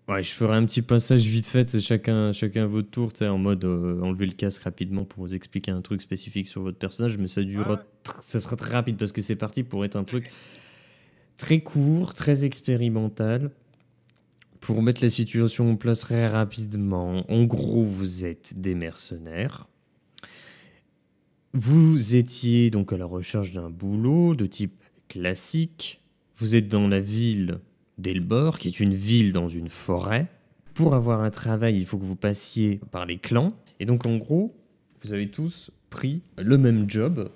Ouais, je ferai un petit passage vite fait, c'est chacun à votre tour, tu sais, en mode enlever le casque rapidement pour vous expliquer un truc spécifique sur votre personnage, mais ça durera, Ouais. ça sera très rapide parce que c'est parti pour être un truc très court, très expérimental. Pour mettre la situation en place très rapidement, en gros, vous êtes des mercenaires. Vous étiez donc à la recherche d'un boulot de type classique. Vous êtes dans la ville d'Elbor, qui est une ville dans une forêt. Pour avoir un travail, il faut que vous passiez par les clans. Et donc en gros, vous avez tous pris le même job,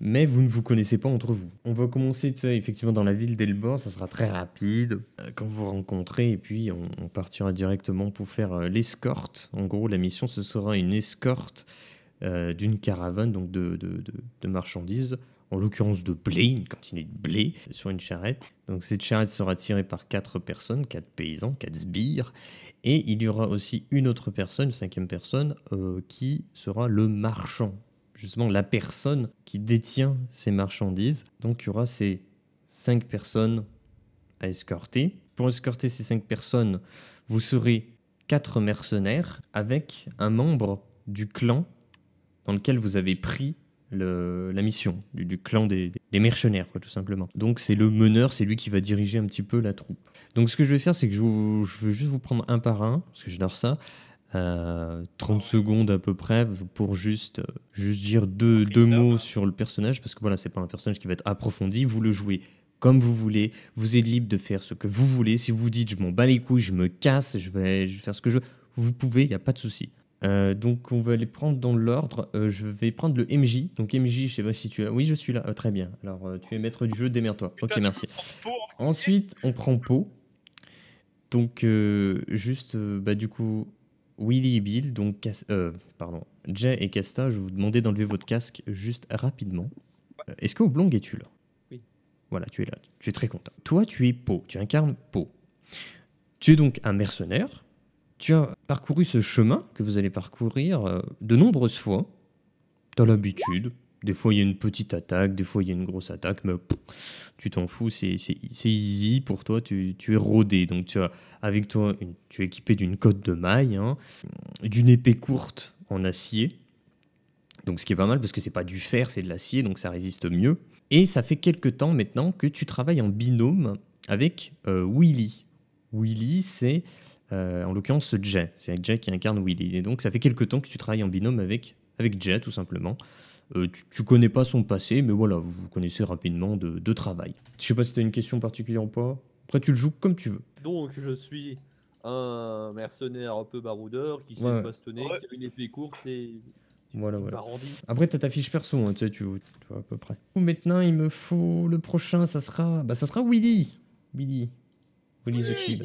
mais vous ne vous connaissez pas entre vous. On va commencer effectivement dans la ville d'Elbor, ça sera très rapide quand vous vous rencontrez, et puis on partira directement pour faire l'escorte. En gros, la mission, ce sera une escorte d'une caravane donc de marchandises, en l'occurrence de blé, une quantité de blé sur une charrette. Donc cette charrette sera tirée par 4 personnes, 4 paysans, 4 sbires, et il y aura aussi une autre personne, une 5e personne, qui sera le marchand, justement la personne qui détient ces marchandises. Donc il y aura ces 5 personnes à escorter. Pour escorter ces 5 personnes, vous serez 4 mercenaires avec un membre du clan dans lequel vous avez pris la mission, du clan des mercenaires, quoi, tout simplement. Donc c'est le meneur, c'est lui qui va diriger un petit peu la troupe. Donc ce que je vais faire, c'est que je veux juste vous prendre un par un, parce que j'adore ça. 30 secondes à peu près pour juste dire deux mots sur le personnage, parce que voilà, c'est pas un personnage qui va être approfondi, vous le jouez comme vous voulez, vous êtes libre de faire ce que vous voulez. Si vous dites je m'en bats les couilles, je me casse, je vais faire ce que je veux, vous pouvez, il n'y a pas de souci. Donc on va les prendre dans l'ordre. Je vais prendre le MJ. Donc MJ, je sais pas si tu es là. Oui, je suis là. Très bien. Alors tu es maître du jeu, démerde-toi. Ok, merci. Ensuite, on prend Po. Donc juste, bah du coup, Willy et Bill, donc pardon, Jay et Casta, je vais vous demander d'enlever votre casque juste rapidement. Est-ce que Oblong es-tu là? Oui. Voilà, tu es là. Tu es très content. Toi, tu es Po. Tu incarnes Po. Tu es donc un mercenaire. Tu as parcouru ce chemin que vous allez parcourir de nombreuses fois. Tu as l'habitude. Des fois, il y a une petite attaque, des fois, il y a une grosse attaque, mais tu t'en fous, c'est easy pour toi, tu es rodé. Donc, tu as avec toi, tu es équipé d'une cotte de maille, hein, d'une épée courte en acier. Donc, ce qui est pas mal parce que c'est pas du fer, c'est de l'acier, donc ça résiste mieux. Et ça fait quelques temps maintenant que tu travailles en binôme avec Willy. Willy, c'est en l'occurrence Jay. C'est Jay qui incarne Willy. Et donc, ça fait quelques temps que tu travailles en binôme avec Jay, tout simplement. Tu connais pas son passé, mais voilà, vous vous connaissez rapidement de travail. Je sais pas si tu as une question particulière ou pas. Après, tu le joues comme tu veux. Donc, je suis un mercenaire un peu baroudeur qui sait Ouais. se bastonner, qui a une épée courte et Voilà, une voilà. barandine. Après, t'as ta fiche perso, hein, tu vois à peu près. Maintenant, il me faut le prochain, ça sera Willy. Willy the Kid.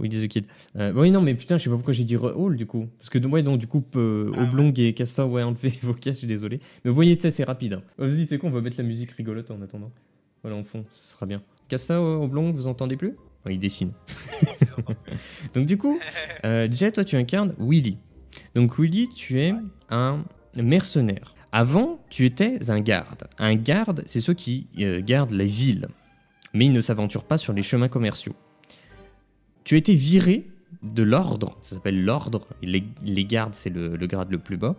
Willy the Kid. Oui, non, mais putain, je sais pas pourquoi j'ai dit Hall du coup. Parce que, ouais, donc, du coup, Oblong et Cassa, ouais, enlevé vos casques, je suis désolé. Mais vous voyez, tu sais, c'est rapide. Hein. Vas-y, tu sais quoi, on va mettre la musique rigolote en attendant. Voilà, en fond, ce sera bien. Cassa, Oblong, vous entendez plus? Ouais, il dessine. Donc, du coup, Jay, toi, tu incarnes Willy. Donc, Willy, tu es un mercenaire. Avant, tu étais un garde. Un garde, c'est ceux qui gardent les villes. Mais ils ne s'aventurent pas sur les chemins commerciaux. Tu as été viré de l'ordre, ça s'appelle l'ordre, les gardes, c'est le grade le plus bas.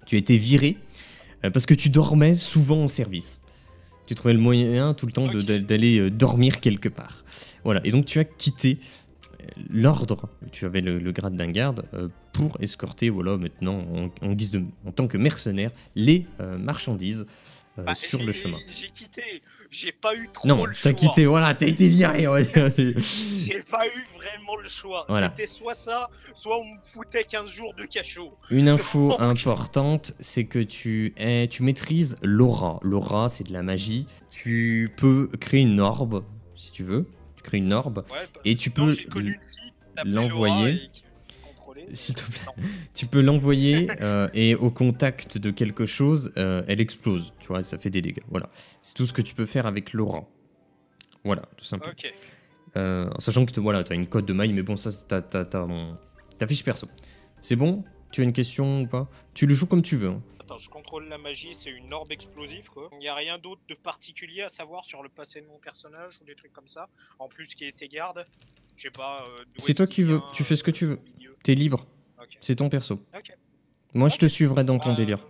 Tu as été viré parce que tu dormais souvent en service. Tu trouvais le moyen tout le temps d'aller dormir quelque part. Voilà, et donc tu as quitté l'ordre, tu avais le grade d'un garde, pour escorter, voilà, maintenant, en tant que mercenaire, les marchandises sur le chemin. J'ai quitté, j'ai pas eu trop Non, le choix. t'as quitté, voilà, t'as été viré. J'ai pas eu vraiment le choix. Voilà. C'était soit ça, soit on me foutait 15 jours de cachot. Une info importante, c'est que tu maîtrises l'aura. L'aura, c'est de la magie. Tu peux créer une orbe, si tu veux. Tu crées une orbe, et tu peux l'envoyer. S'il te plaît, tu peux l'envoyer et au contact de quelque chose, elle explose. Tu vois, ça fait des dégâts. Voilà, c'est tout ce que tu peux faire avec l'aura. Voilà, tout simplement. Ok. Sachant que voilà, t'as une cote de maille, mais bon, ça, t'as fiche perso. C'est bon? Tu as une question ou pas? Tu le joues comme tu veux. Hein. Attends, je contrôle la magie, c'est une orbe explosive quoi. Il n'y a rien d'autre de particulier à savoir sur le passé de mon personnage ou des trucs comme ça. En plus qui était garde, je sais pas. C'est toi qui veux, tu fais ce que tu veux. T'es libre, Ok. c'est ton perso. Ok. Moi je te Ok. suivrai dans ton délire.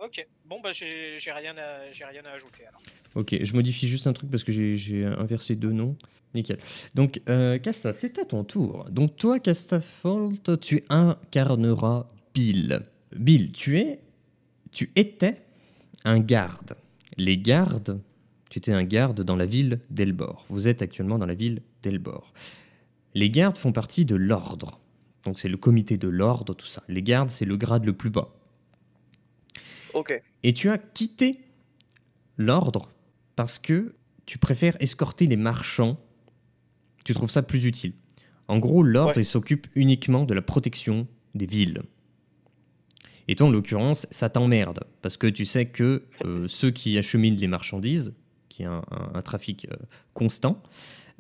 Ok. Bon bah j'ai rien à ajouter alors. Ok, je modifie juste un truc parce que j'ai inversé deux noms. Nickel. Donc, Casta, c'est à ton tour. Donc, toi, Castafold, tu incarneras Bill. Bill, tu étais un garde. Les gardes, tu étais un garde dans la ville d'Elbor. Vous êtes actuellement dans la ville d'Elbor. Les gardes font partie de l'ordre. Donc, c'est le comité de l'ordre, tout ça. Les gardes, c'est le grade le plus bas. Ok. Et tu as quitté l'ordre parce que tu préfères escorter les marchands. Tu trouves ça plus utile. En gros, l'ordre, Ouais. il s'occupe uniquement de la protection des villes. Et toi, en l'occurrence, ça t'emmerde. Parce que tu sais que ceux qui acheminent les marchandises, qui est un trafic constant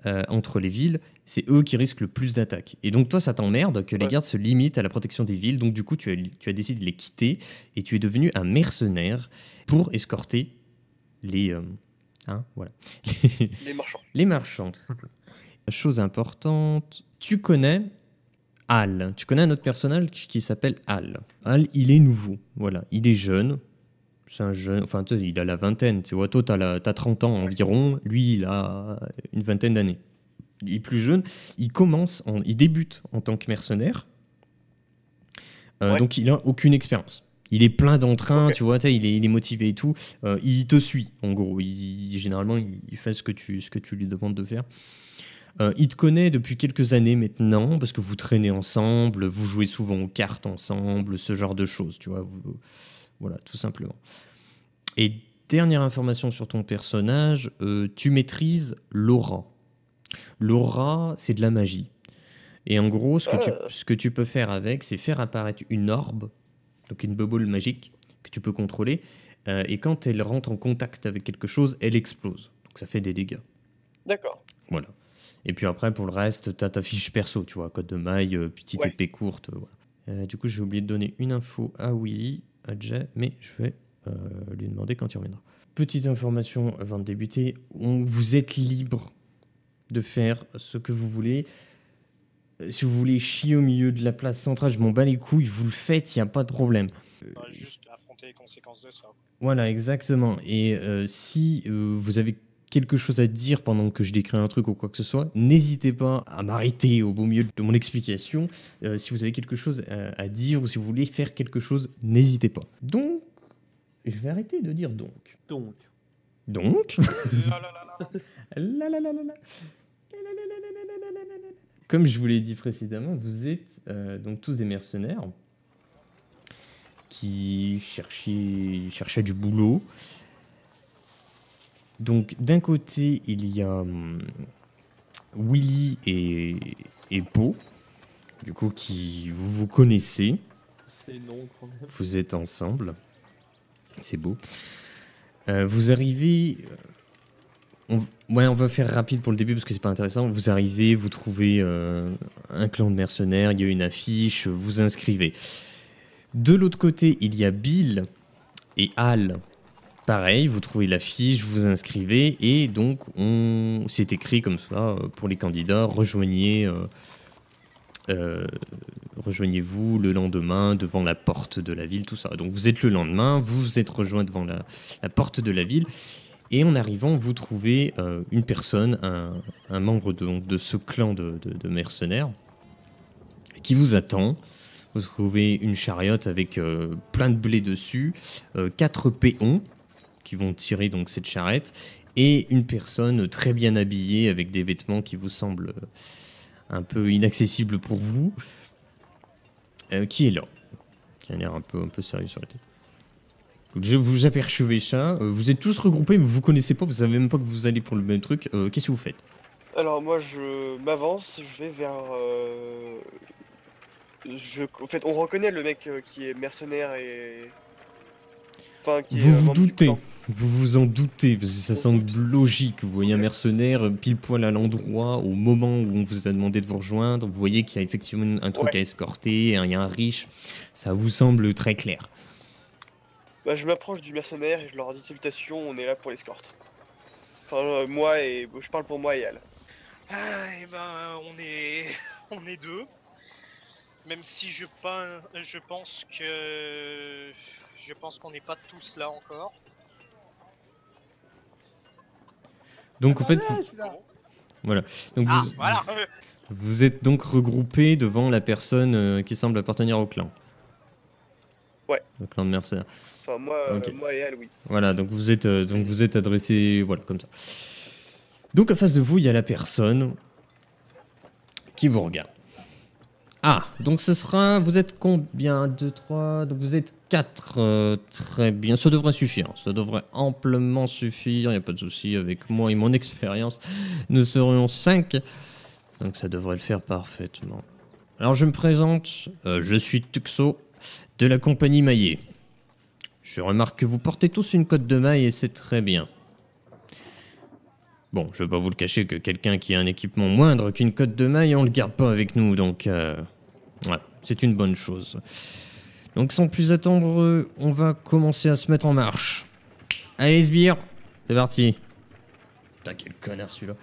entre les villes, c'est eux qui risquent le plus d'attaques. Et donc toi, ça t'emmerde que les Ouais. gardes se limitent à la protection des villes. Donc du coup, tu as décidé de les quitter et tu es devenu un mercenaire pour escorter les... voilà. Les marchands. Les marchands, tout simplement. Chose importante, tu connais Al. Tu connais un autre personnage qui s'appelle Al. Al, il est nouveau. Voilà, il est jeune. C'est un jeune, enfin, tu sais, il a la vingtaine. Tu vois, toi, t'as 30 ans environ. Lui, il a une vingtaine d'années. Il est plus jeune. Il débute en tant que mercenaire. Ouais. Donc, il a aucune expérience. Il est plein d'entrain, Ok. tu vois, il est motivé et tout. Il te suit, en gros. Généralement, il fait ce que tu lui demandes de faire. Il te connaît depuis quelques années maintenant, parce que vous traînez ensemble, vous jouez souvent aux cartes ensemble, ce genre de choses, tu vois. Voilà, tout simplement. Et dernière information sur ton personnage, tu maîtrises l'aura. L'aura, c'est de la magie. Et en gros, ce que tu peux faire avec, c'est faire apparaître une orbe, donc une bubble magique, que tu peux contrôler, et quand elle rentre en contact avec quelque chose, elle explose. Donc ça fait des dégâts. D'accord. Voilà. Et puis après, pour le reste, t'as ta fiche perso, tu vois, code de maille, petite Ouais. épée courte. Voilà. Du coup, j'ai oublié de donner une info à Willy, à Jay, mais je vais lui demander quand il reviendra. Petite information avant de débuter, vous êtes libre de faire ce que vous voulez. Si vous voulez chier au milieu de la place centrale, je m'en bats les couilles, vous le faites, il n'y a pas de problème. On va juste affronter les conséquences de ça. Voilà, exactement. Et si vous avez quelque chose à dire pendant que je décris un truc ou quoi que ce soit, n'hésitez pas à m'arrêter au beau milieu de mon explication. Si vous avez quelque chose à dire ou si vous voulez faire quelque chose, n'hésitez pas. Donc, je vais arrêter de dire donc. Donc, Là, là, là, là. la, la, la, la, la. Comme je vous l'ai dit précédemment, vous êtes donc tous des mercenaires qui cherchaient du boulot. Donc d'un côté, il y a Willy et Beau, du coup, qui vous connaissez. C'est non quand même. Vous êtes ensemble. C'est beau. Vous arrivez... on va faire rapide pour le début parce que c'est pas intéressant. Vous arrivez, vous trouvez un clan de mercenaires, il y a une affiche, vous inscrivez. De l'autre côté, il y a Bill et Al. Pareil, vous trouvez l'affiche, vous inscrivez et donc c'est écrit comme ça pour les candidats, rejoignez-vous le lendemain devant la porte de la ville, tout ça. Donc vous êtes le lendemain, vous êtes rejoint devant la porte de la ville et en arrivant, vous trouvez une personne, un membre de ce clan de mercenaires qui vous attend. Vous trouvez une chariote avec plein de blé dessus, 4 péons qui vont tirer donc cette charrette et une personne très bien habillée avec des vêtements qui vous semblent un peu inaccessibles pour vous, qui est là, qui a l'air un peu sérieux sur la tête. Donc, je vous apercevez ça, vous êtes tous regroupés mais vous connaissez pas, vous savez même pas que vous allez pour le même truc. Qu'est-ce que vous faites? Alors moi je m'avance, je vais vers... En fait on reconnaît le mec qui est mercenaire et... Enfin qui Vous est vous membre du doutez, clan. vous vous en doutez, parce que ça On semble doute. logique. Vous voyez un Ok. mercenaire pile poil à l'endroit, au moment où on vous a demandé de vous rejoindre. Vous voyez qu'il y a effectivement un truc Ouais. à escorter, il y a un riche. Ça vous semble très clair. Bah, je m'approche du mercenaire et je leur dis salutations, on est là pour l'escorte. Enfin, moi et... je parle pour moi et elle. Ah, et ben, on est deux. Même si je pense qu'on n'est pas tous là encore. Donc en fait, Attendez, je suis là. voilà. Donc Ah, vous, voilà. vous êtes donc regroupés devant la personne qui semble appartenir au clan. Ouais. Le clan de mercenaires. Enfin, moi, Ok. moi et elle, oui. Voilà, donc vous êtes adressé, voilà, comme ça. Donc en face de vous, il y a la personne qui vous regarde. Ah, donc ce sera, vous êtes combien? 2, 3, donc vous êtes 4, très bien, ça devrait suffire, ça devrait amplement suffire, il n'y a pas de souci, avec moi et mon expérience, nous serions 5, donc ça devrait le faire parfaitement. Alors je me présente, je suis Tuxo, de la compagnie Maillet. Je remarque que vous portez tous une cotte de maille et c'est très bien. Bon, je vais pas vous le cacher que quelqu'un qui a un équipement moindre qu'une cotte de maille, on le garde pas avec nous, donc voilà, c'est une bonne chose. Donc sans plus attendre, on va commencer à se mettre en marche. Allez, sbire, c'est parti. Putain, quel connard celui-là.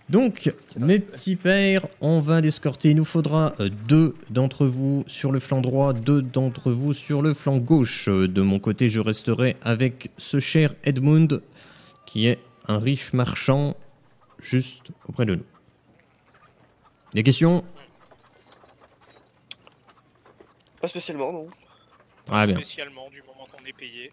Donc, mes petits pères, on va l'escorter. Il nous faudra 2 d'entre vous sur le flanc droit, 2 d'entre vous sur le flanc gauche. De mon côté, je resterai avec ce cher Edmund, qui est un riche marchand juste auprès de nous. Des questions? Pas spécialement, non. Ah bien. Spécialement du moment qu'on est payé.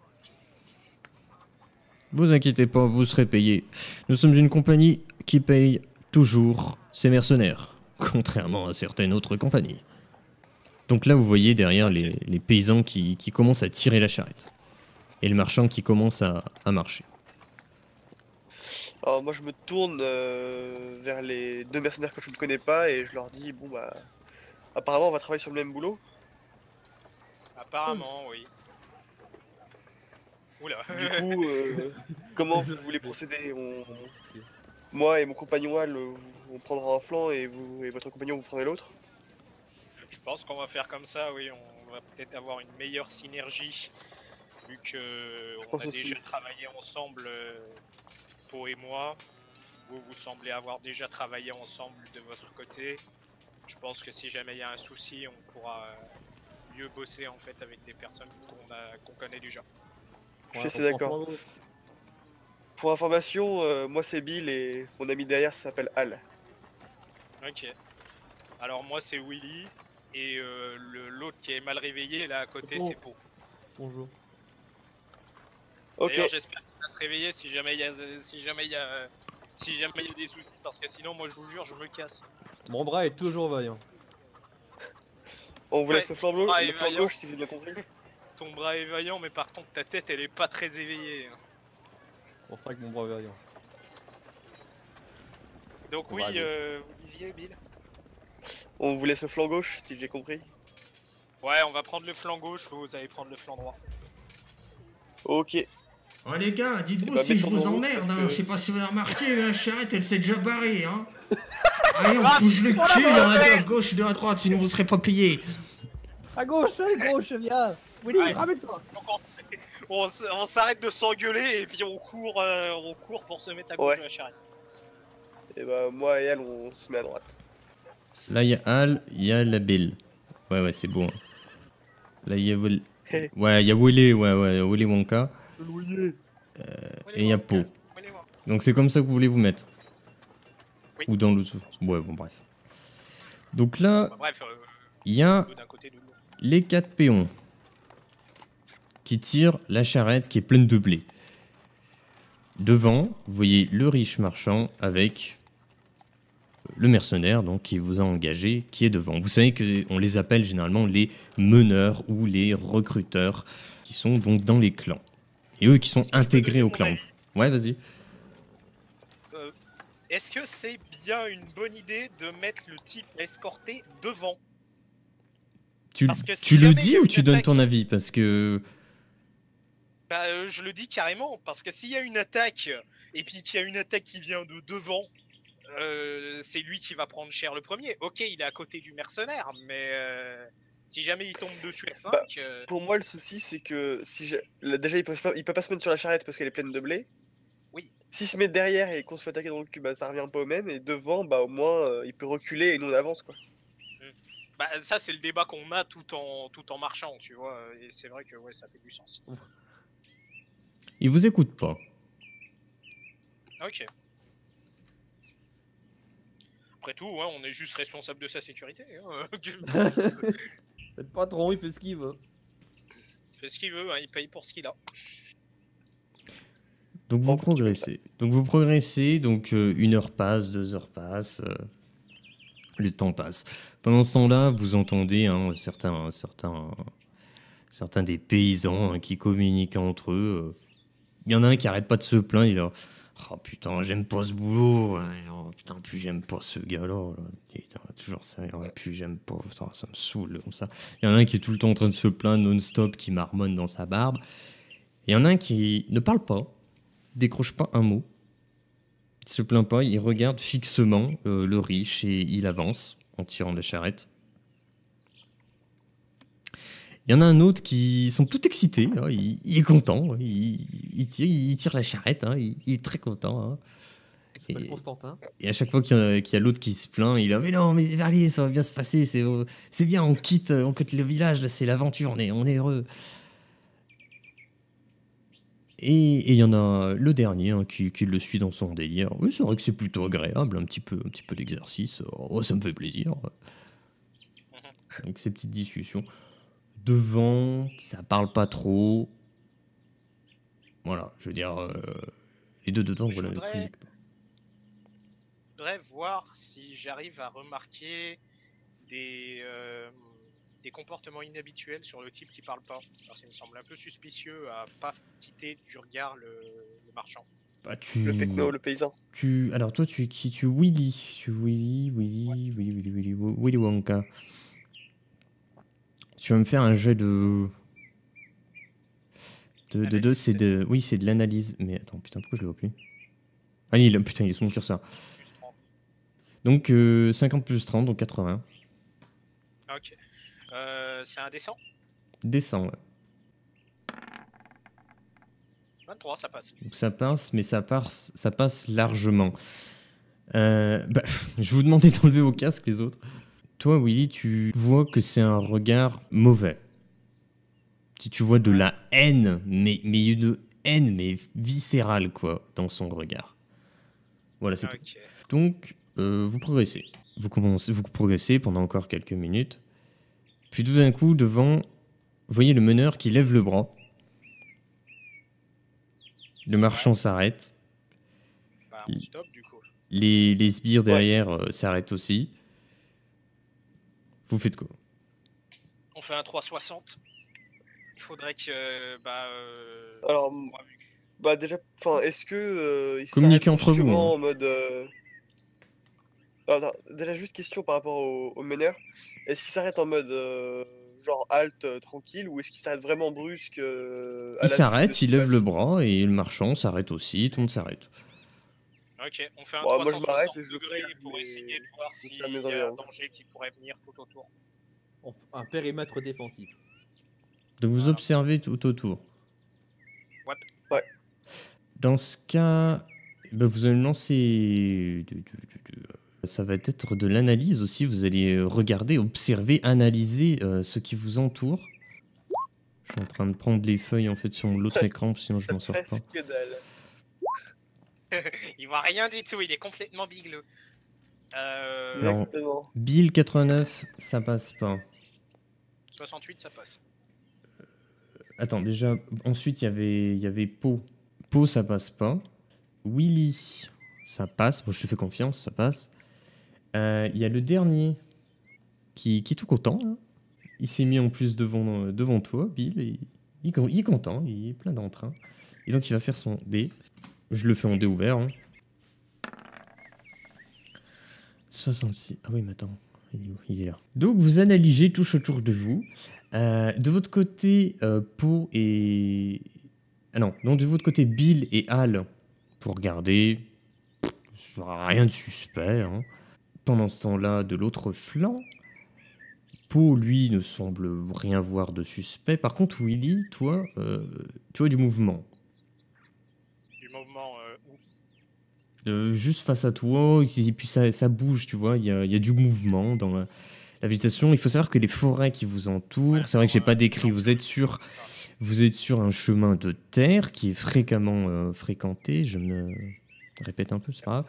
Vous inquiétez pas, vous serez payé. Nous sommes une compagnie qui paye toujours ses mercenaires, contrairement à certaines autres compagnies. Donc là, vous voyez derrière les paysans qui commencent à tirer la charrette. Et le marchand qui commence à marcher. Alors moi je me tourne vers les 2 mercenaires que je ne connais pas et je leur dis bon bah apparemment on va travailler sur le même boulot. Apparemment, oui. Oula. Du coup comment vous voulez procéder? Moi et mon compagnon Al on prendra un flanc et vous et votre compagnon vous prendrez l'autre. Je pense qu'on va faire comme ça, oui. On va peut-être avoir une meilleure synergie vu que on pense a aussi. déjà travaillé ensemble, Po et moi. Vous semblez avoir déjà travaillé ensemble de votre côté. Je pense que si jamais il y a un souci, on pourra mieux bosser en fait avec des personnes qu'on connaît déjà. Je suis assez d'accord. Pour information, moi c'est Bill et mon ami derrière s'appelle Al. Ok. Alors moi c'est Willy et l'autre qui est mal réveillé là à côté Bon. c'est Po. Bonjour. Ok, D'ailleurs j'espère qu'il va se réveiller si jamais il y a des soucis parce que sinon moi je vous jure je me casse. Mon bras est toujours vaillant. on vous laisse Ouais, le flanc bleu, ah, le flanc vaillant. gauche si j'ai bien compris. Ton bras est vaillant mais par contre ta tête elle est pas très éveillée. C'est pour ça que mon bras est vaillant. Donc On oui, va à gauche. vous disiez Bill? On vous laisse le flanc gauche si j'ai compris. Ouais, on va prendre le flanc gauche, vous allez prendre le flanc droit. Ok, Oh les gars, dites-vous Eh ben, si je mettons vous en route, emmerde, parce hein. que- Je sais pas si vous avez remarqué, la charrette elle s'est déjà barrée, hein. Allez, on se bouge le cul, il y en a 2 à gauche, 2 à droite, sinon vous serez pas payés. À gauche, viens. Willy, Ouais. ramène-toi. Donc on s'arrête de s'engueuler et puis on court pour se mettre à gauche Ouais. de la charrette. et bah moi et Al on se met à droite. Là, il y a Al, il y a la Bill. Ouais, c'est bon. Là, il y a Will... Hey. Ouais, il y a Willy, Willy Wonka. Et il y a Po. Allez voir. Donc c'est comme ça que vous voulez vous mettre. Oui. Ou dans l'autre. Ouais, bon, bref. Donc là, Bah, bref, il y a d'un côté de l'autre. les 4 péons qui tirent la charrette qui est pleine de blé. Devant, vous voyez le riche marchand avec le mercenaire donc qui vous a engagé, qui est devant. Vous savez qu'on les appelle généralement les meneurs ou les recruteurs qui sont donc dans les clans. Et eux qui sont Est-ce que je peux intégrés donner au mon clan. avis Ouais, vas-y. Est-ce que c'est bien une bonne idée de mettre le type escorté devant? Tu, Parce que si tu le jamais il y dis a ou une tu donnes ton attaque- avis? Parce que... Bah je le dis carrément, parce que s'il y a une attaque, et puis qu'il y a une attaque qui vient de devant, c'est lui qui va prendre cher le premier. Ok, il est à côté du mercenaire, mais Si jamais il tombe dessus à 5, Bah, Pour moi, le souci, c'est que si là, déjà, il peut pas se mettre sur la charrette parce qu'elle est pleine de blé. Oui. S'il se met derrière et qu'on se fait attaquer dans le cul, bah ça revient pas au même. Et devant, bah au moins, il peut reculer et nous on avance quoi. bah, ça c'est le débat qu'on a tout en marchant, tu vois. Et c'est vrai que ouais, ça fait du sens. Il vous écoute pas. Ok. Après tout, ouais, on est juste responsable de sa sécurité. Hein. C'est le patron, il fait ce qu'il veut. Il fait ce qu'il veut, hein, il paye pour ce qu'il a. Donc vous Bon, progressez. Donc 1 heure passe, 2 heures passent. Le temps passe. Pendant ce temps-là, vous entendez certains des paysans qui communiquent entre eux. Il y en a un qui arrête pas de se plaindre. Il est là, oh putain, j'aime pas ce boulot. Oh, putain, plus j'aime pas ce gars-là. Putain, toujours ça. Plus j'aime pas. Putain, ça me saoule comme ça. Il y en a un qui est tout le temps en train de se plaindre non-stop, qui marmonne dans sa barbe. Il y en a un qui ne parle pas, décroche pas un mot. Il se plaint pas, il regarde fixement le riche et il avance en tirant de la charrette. Il y en a un autre qui sont tout excités, hein, il est content, il tire la charrette, hein, il est très content. Hein. Il s'appelle Constantin. Et à chaque fois qu'il y a l'autre qui se plaint, il a mais non, mais allez, ça va bien se passer, c'est bien, on quitte le village, là c'est l'aventure, on est heureux. Et il y en a le dernier hein, qui le suit dans son délire. Oui, c'est vrai que c'est plutôt agréable, un petit peu d'exercice. Oh, ça me fait plaisir. Donc ces petites discussions. Devant, ça parle pas trop. Voilà, je veux dire, les deux dedans, voilà. Je voudrais voir si j'arrive à remarquer des comportements inhabituels sur le type qui parle pas. Alors, ça me semble un peu suspicieux à pas quitter du regard le marchand. Bah, Le techno, le paysan. Alors toi, tu es qui? Tu Willy. Willy Wonka. Tu vas me faire un jet de... c'est de... Oui, c'est de l'analyse. Mais attends, putain, pourquoi je le vois plus? Ah, putain, il est sur mon curseur. Donc, 50 plus 30, donc 80. Ok. C'est un descend. Descend, ouais. 23, ça passe. Donc ça passe, mais ça passe largement. Je vous demandais d'enlever vos casques, les autres. Toi, Willy, tu vois que c'est un regard mauvais. Tu vois de la haine, mais une haine, mais viscérale, quoi, dans son regard. Voilà, c'est tout. Donc, vous progressez. Vous progressez pendant encore quelques minutes. Puis tout d'un coup, devant, vous voyez le meneur qui lève le bras. Le marchand s'arrête. Bah, on stop, du coup. Les sbires derrière s'arrêtent aussi. Vous faites quoi? On fait un 360. Il faudrait que... Alors, bah déjà, enfin, est-ce que... communiquez entre vous. En mode... Alors, attends, déjà, juste question par rapport au meneur. Est-ce qu'il s'arrête en mode genre halte tranquille ou est-ce qu'il s'arrête vraiment brusque Il s'arrête, il lève le bras et le marchand s'arrête aussi, tout le monde s'arrête. Ok, on fait un moi, 360 je m'arrête et je degrés pour essayer de voir s'il y a un danger qui pourrait venir tout autour. Un périmètre défensif. Donc vous observez tout autour. Ouais. Dans ce cas, vous allez me lancer... Ça va être de l'analyse aussi. Vous allez regarder, observer, analyser ce qui vous entoure. Je suis en train de prendre les feuilles en fait sur l'autre écran, sinon je m'en sors pas. Que dalle. Il voit rien du tout, il est complètement bigleux. Alors, Bill 89, ça passe pas. 68, ça passe. Attends, déjà, ensuite il y avait Po. Po, ça passe pas. Willy, ça passe. Bon, je te fais confiance, ça passe. Il y a le dernier qui est tout content. Hein. Il s'est mis en plus devant toi, Bill. Et il est content, il est plein d'entrain. Et donc il va faire son dé. Je le fais en dé ouvert. Hein. 66. Ah oui, mais attends. Il est là. Donc vous analysez tous autour de vous. De votre côté, Po et... Ah non, de votre côté, Bill et Al, pour regarder. Rien de suspect. Hein. Pendant ce temps-là, de l'autre flanc, Po, lui, ne semble rien voir de suspect. Par contre, Willy, toi, tu vois du mouvement. Du mouvement où? Juste face à toi, et puis ça bouge, tu vois. Il y a du mouvement dans la végétation. Il faut savoir que les forêts qui vous entourent, c'est vrai que j'ai pas décrit, vous êtes sur un chemin de terre qui est fréquemment fréquenté. Je me répète un peu, c'est pas grave.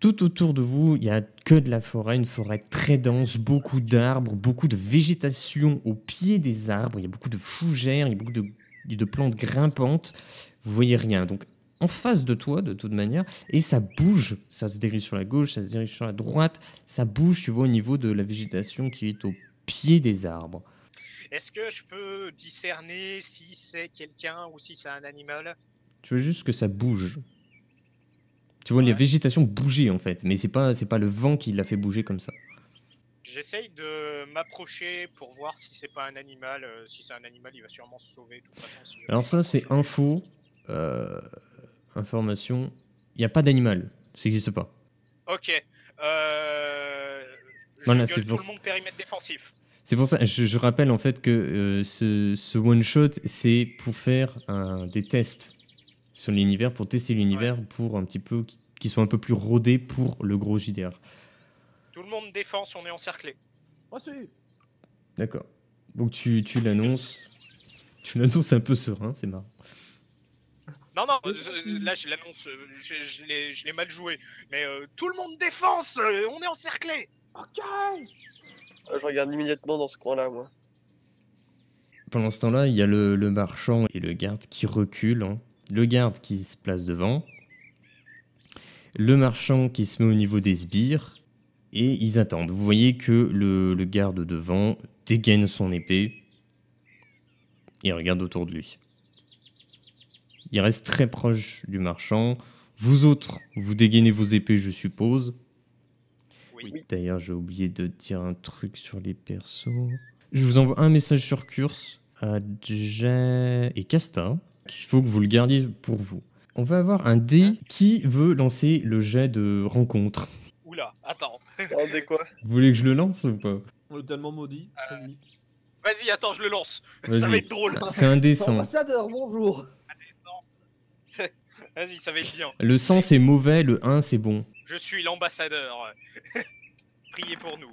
Tout autour de vous, il n'y a que de la forêt, une forêt très dense, beaucoup d'arbres, beaucoup de végétation au pied des arbres. Il y a beaucoup de fougères, il y a beaucoup de plantes grimpantes. Vous voyez rien. Donc, en face de toi, de toute manière, et ça bouge. Ça se dirige sur la gauche, ça se dirige sur la droite. Ça bouge, tu vois, au niveau de la végétation qui est au pied des arbres. Est-ce que je peux discerner si c'est quelqu'un ou si c'est un animal? Tu vois juste que ça bouge. Tu vois les végétations bouger en fait, mais c'est pas le vent qui l'a fait bouger comme ça. J'essaye de m'approcher pour voir si c'est pas un animal. Si c'est un animal, il va sûrement se sauver de toute façon. Si je Alors ça c'est info, information. Il n'y a pas d'animal, ça n'existe pas. Ok. Je Voilà, gueule c'est tout pour le monde périmètre défensif. C'est pour ça, je rappelle en fait que ce one-shot, c'est pour faire des tests sur l'univers, pour tester l'univers, pour un petit peu, qu'il soit un peu plus rodé pour le gros JDR. Tout le monde défense, on est encerclé. Oh si. D'accord. Donc tu l'annonces. Tu l'annonces un peu serein, c'est marrant. Non, non, là je l'annonce, je l'ai mal joué. Mais tout le monde défense, on est encerclé. Ok. Je regarde immédiatement dans ce coin-là, moi. Pendant ce temps-là, il y a le marchand et le garde qui reculent. Hein. Le garde qui se place devant. Le marchand qui se met au niveau des sbires. Et ils attendent. Vous voyez que le garde devant dégaine son épée. Et regarde autour de lui. Il reste très proche du marchand. Vous autres, vous dégainez vos épées, je suppose. Oui. D'ailleurs, j'ai oublié de dire un truc sur les persos. Je vous envoie un message sur Curse à Jay et Casta. Il faut que vous le gardiez pour vous. On va avoir un dé qui veut lancer le jet de rencontre. Oula, attends. Attendez quoi? Vous voulez que je le lance ou pas? On est tellement maudit. Vas-y. Vas-y, attends, je le lance. Ça va Vas-y. être drôle. C'est un dé 100. Ambassadeur, bonjour. Vas-y, ça va être bien. Le 100 c'est mauvais, le 1 c'est bon. Je suis l'ambassadeur. Priez pour nous.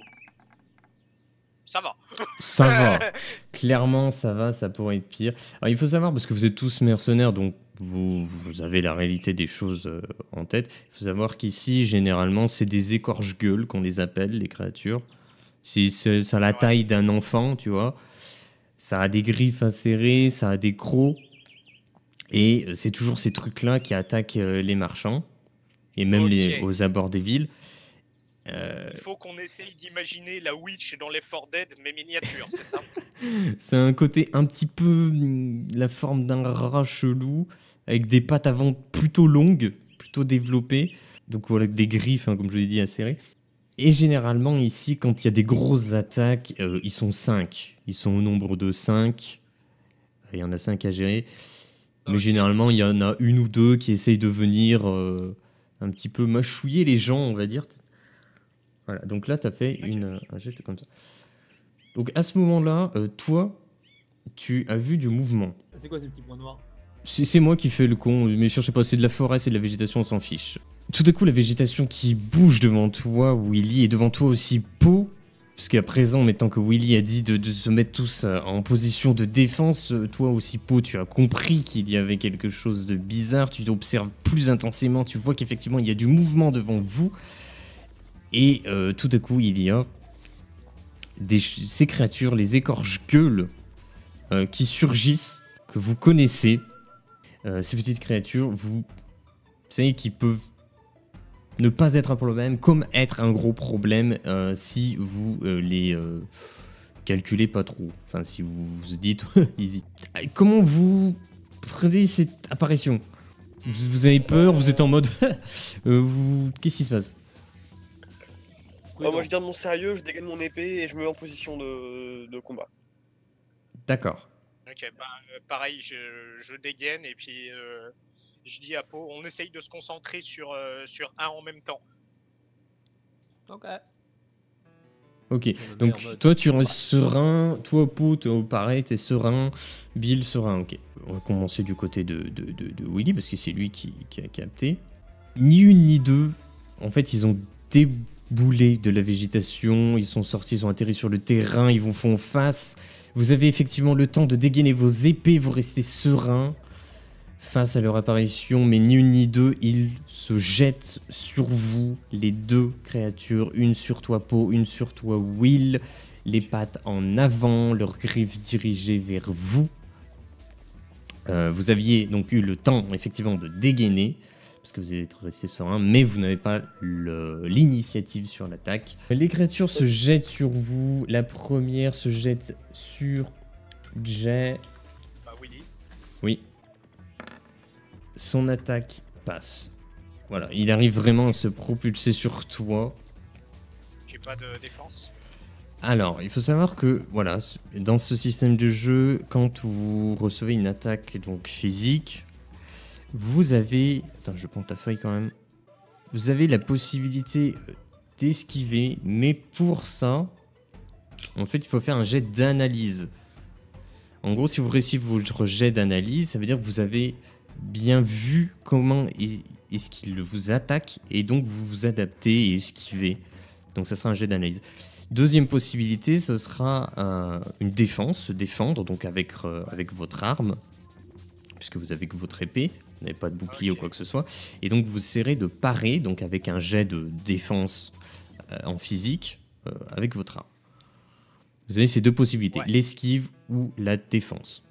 Ça va. Ça va. Clairement, ça va, ça pourrait être pire. Alors, il faut savoir, parce que vous êtes tous mercenaires, donc vous avez la réalité des choses en tête. Il faut savoir qu'ici, généralement, c'est des écorche-gueules qu'on les appelle, les créatures. Ça a la taille d'un enfant, tu vois. Ça a des griffes acérées, ça a des crocs. Et c'est toujours ces trucs-là qui attaquent les marchands. Et même aux abords des villes. Il faut qu'on essaye d'imaginer la Witch dans les 4 Dead, mais miniature, c'est ça? C'est un côté un petit peu la forme d'un rat chelou, avec des pattes avant plutôt longues, plutôt développées, donc voilà, des griffes, hein, comme je l'ai dit, acérées. Et généralement, ici, quand il y a des grosses attaques, ils sont 5. Ils sont au nombre de 5. Il y en a 5 à gérer. Mais généralement, il y en a une ou deux qui essayent de venir un petit peu mâchouiller les gens, on va dire. Voilà, donc là, tu as fait un jet comme ça. Donc à ce moment-là, toi, tu as vu du mouvement. C'est quoi ces petits points noirs? C'est moi qui fais le con, mais cherchez pas, c'est de la forêt, c'est de la végétation, on s'en fiche. Tout à coup, la végétation qui bouge devant toi, Willy, et devant toi aussi Po, parce qu'à présent, maintenant que Willy a dit de se mettre tous en position de défense, toi aussi Po, tu as compris qu'il y avait quelque chose de bizarre, tu observes plus intensément, tu vois qu'effectivement, il y a du mouvement devant vous, et tout à coup, il y a ces créatures, les écorche-gueules, qui surgissent, que vous connaissez. Ces petites créatures, vous savez qu'ils peuvent ne pas être un problème, comme être un gros problème si vous les calculez pas trop. Enfin, si vous vous dites easy. Comment vous prenez cette apparition? Vous avez peur, vous êtes en mode qu'est-ce qui se passe? Moi je garde mon sérieux, je dégaine mon épée et je me mets en position de combat. D'accord. Ok, bah pareil, je dégaine et puis je dis à Po, on essaye de se concentrer sur un en même temps. Ok. Ok, On le met en donc mode- toi tu restes serein, toi Po, pareil, t'es serein, Bill serein, ok. On va commencer du côté de Willy parce que c'est lui qui a capté. Ni une ni deux, en fait ils ont déboulé de la végétation, ils sont sortis, ils ont atterri sur le terrain, ils vous font face. Vous avez effectivement le temps de dégainer vos épées, vous restez serein face à leur apparition, mais ni une ni deux, ils se jettent sur vous, les deux créatures, une sur toi Po, une sur toi Will, les pattes en avant, leurs griffes dirigées vers vous. Vous aviez donc eu le temps effectivement de dégainer, parce que vous êtes resté serein, mais vous n'avez pas l'initiative sur l'attaque. Les créatures se jettent sur vous, la première se jette sur Jay. Bah, Willy. Oui. Son attaque passe. Voilà, il arrive vraiment à se propulser sur toi. J'ai pas de défense. Alors, il faut savoir que, voilà, dans ce système de jeu, quand vous recevez une attaque donc physique, vous avez... Attends, je prends ta feuille quand même. Vous avez la possibilité d'esquiver, mais pour ça, en fait, il faut faire un jet d'analyse. En gros, si vous réussissez votre jet d'analyse, ça veut dire que vous avez bien vu comment est-ce qu'il vous attaque, et donc vous vous adaptez et esquivez. Donc ça sera un jet d'analyse. Deuxième possibilité, ce sera une défense, se défendre donc avec votre arme, puisque vous avez que votre épée, vous n'avez pas de bouclier ou quoi que ce soit, et donc vous essaierez de parer donc avec un jet de défense en physique avec votre arme. Vous avez ces deux possibilités, Ouais. l'esquive ou la défense,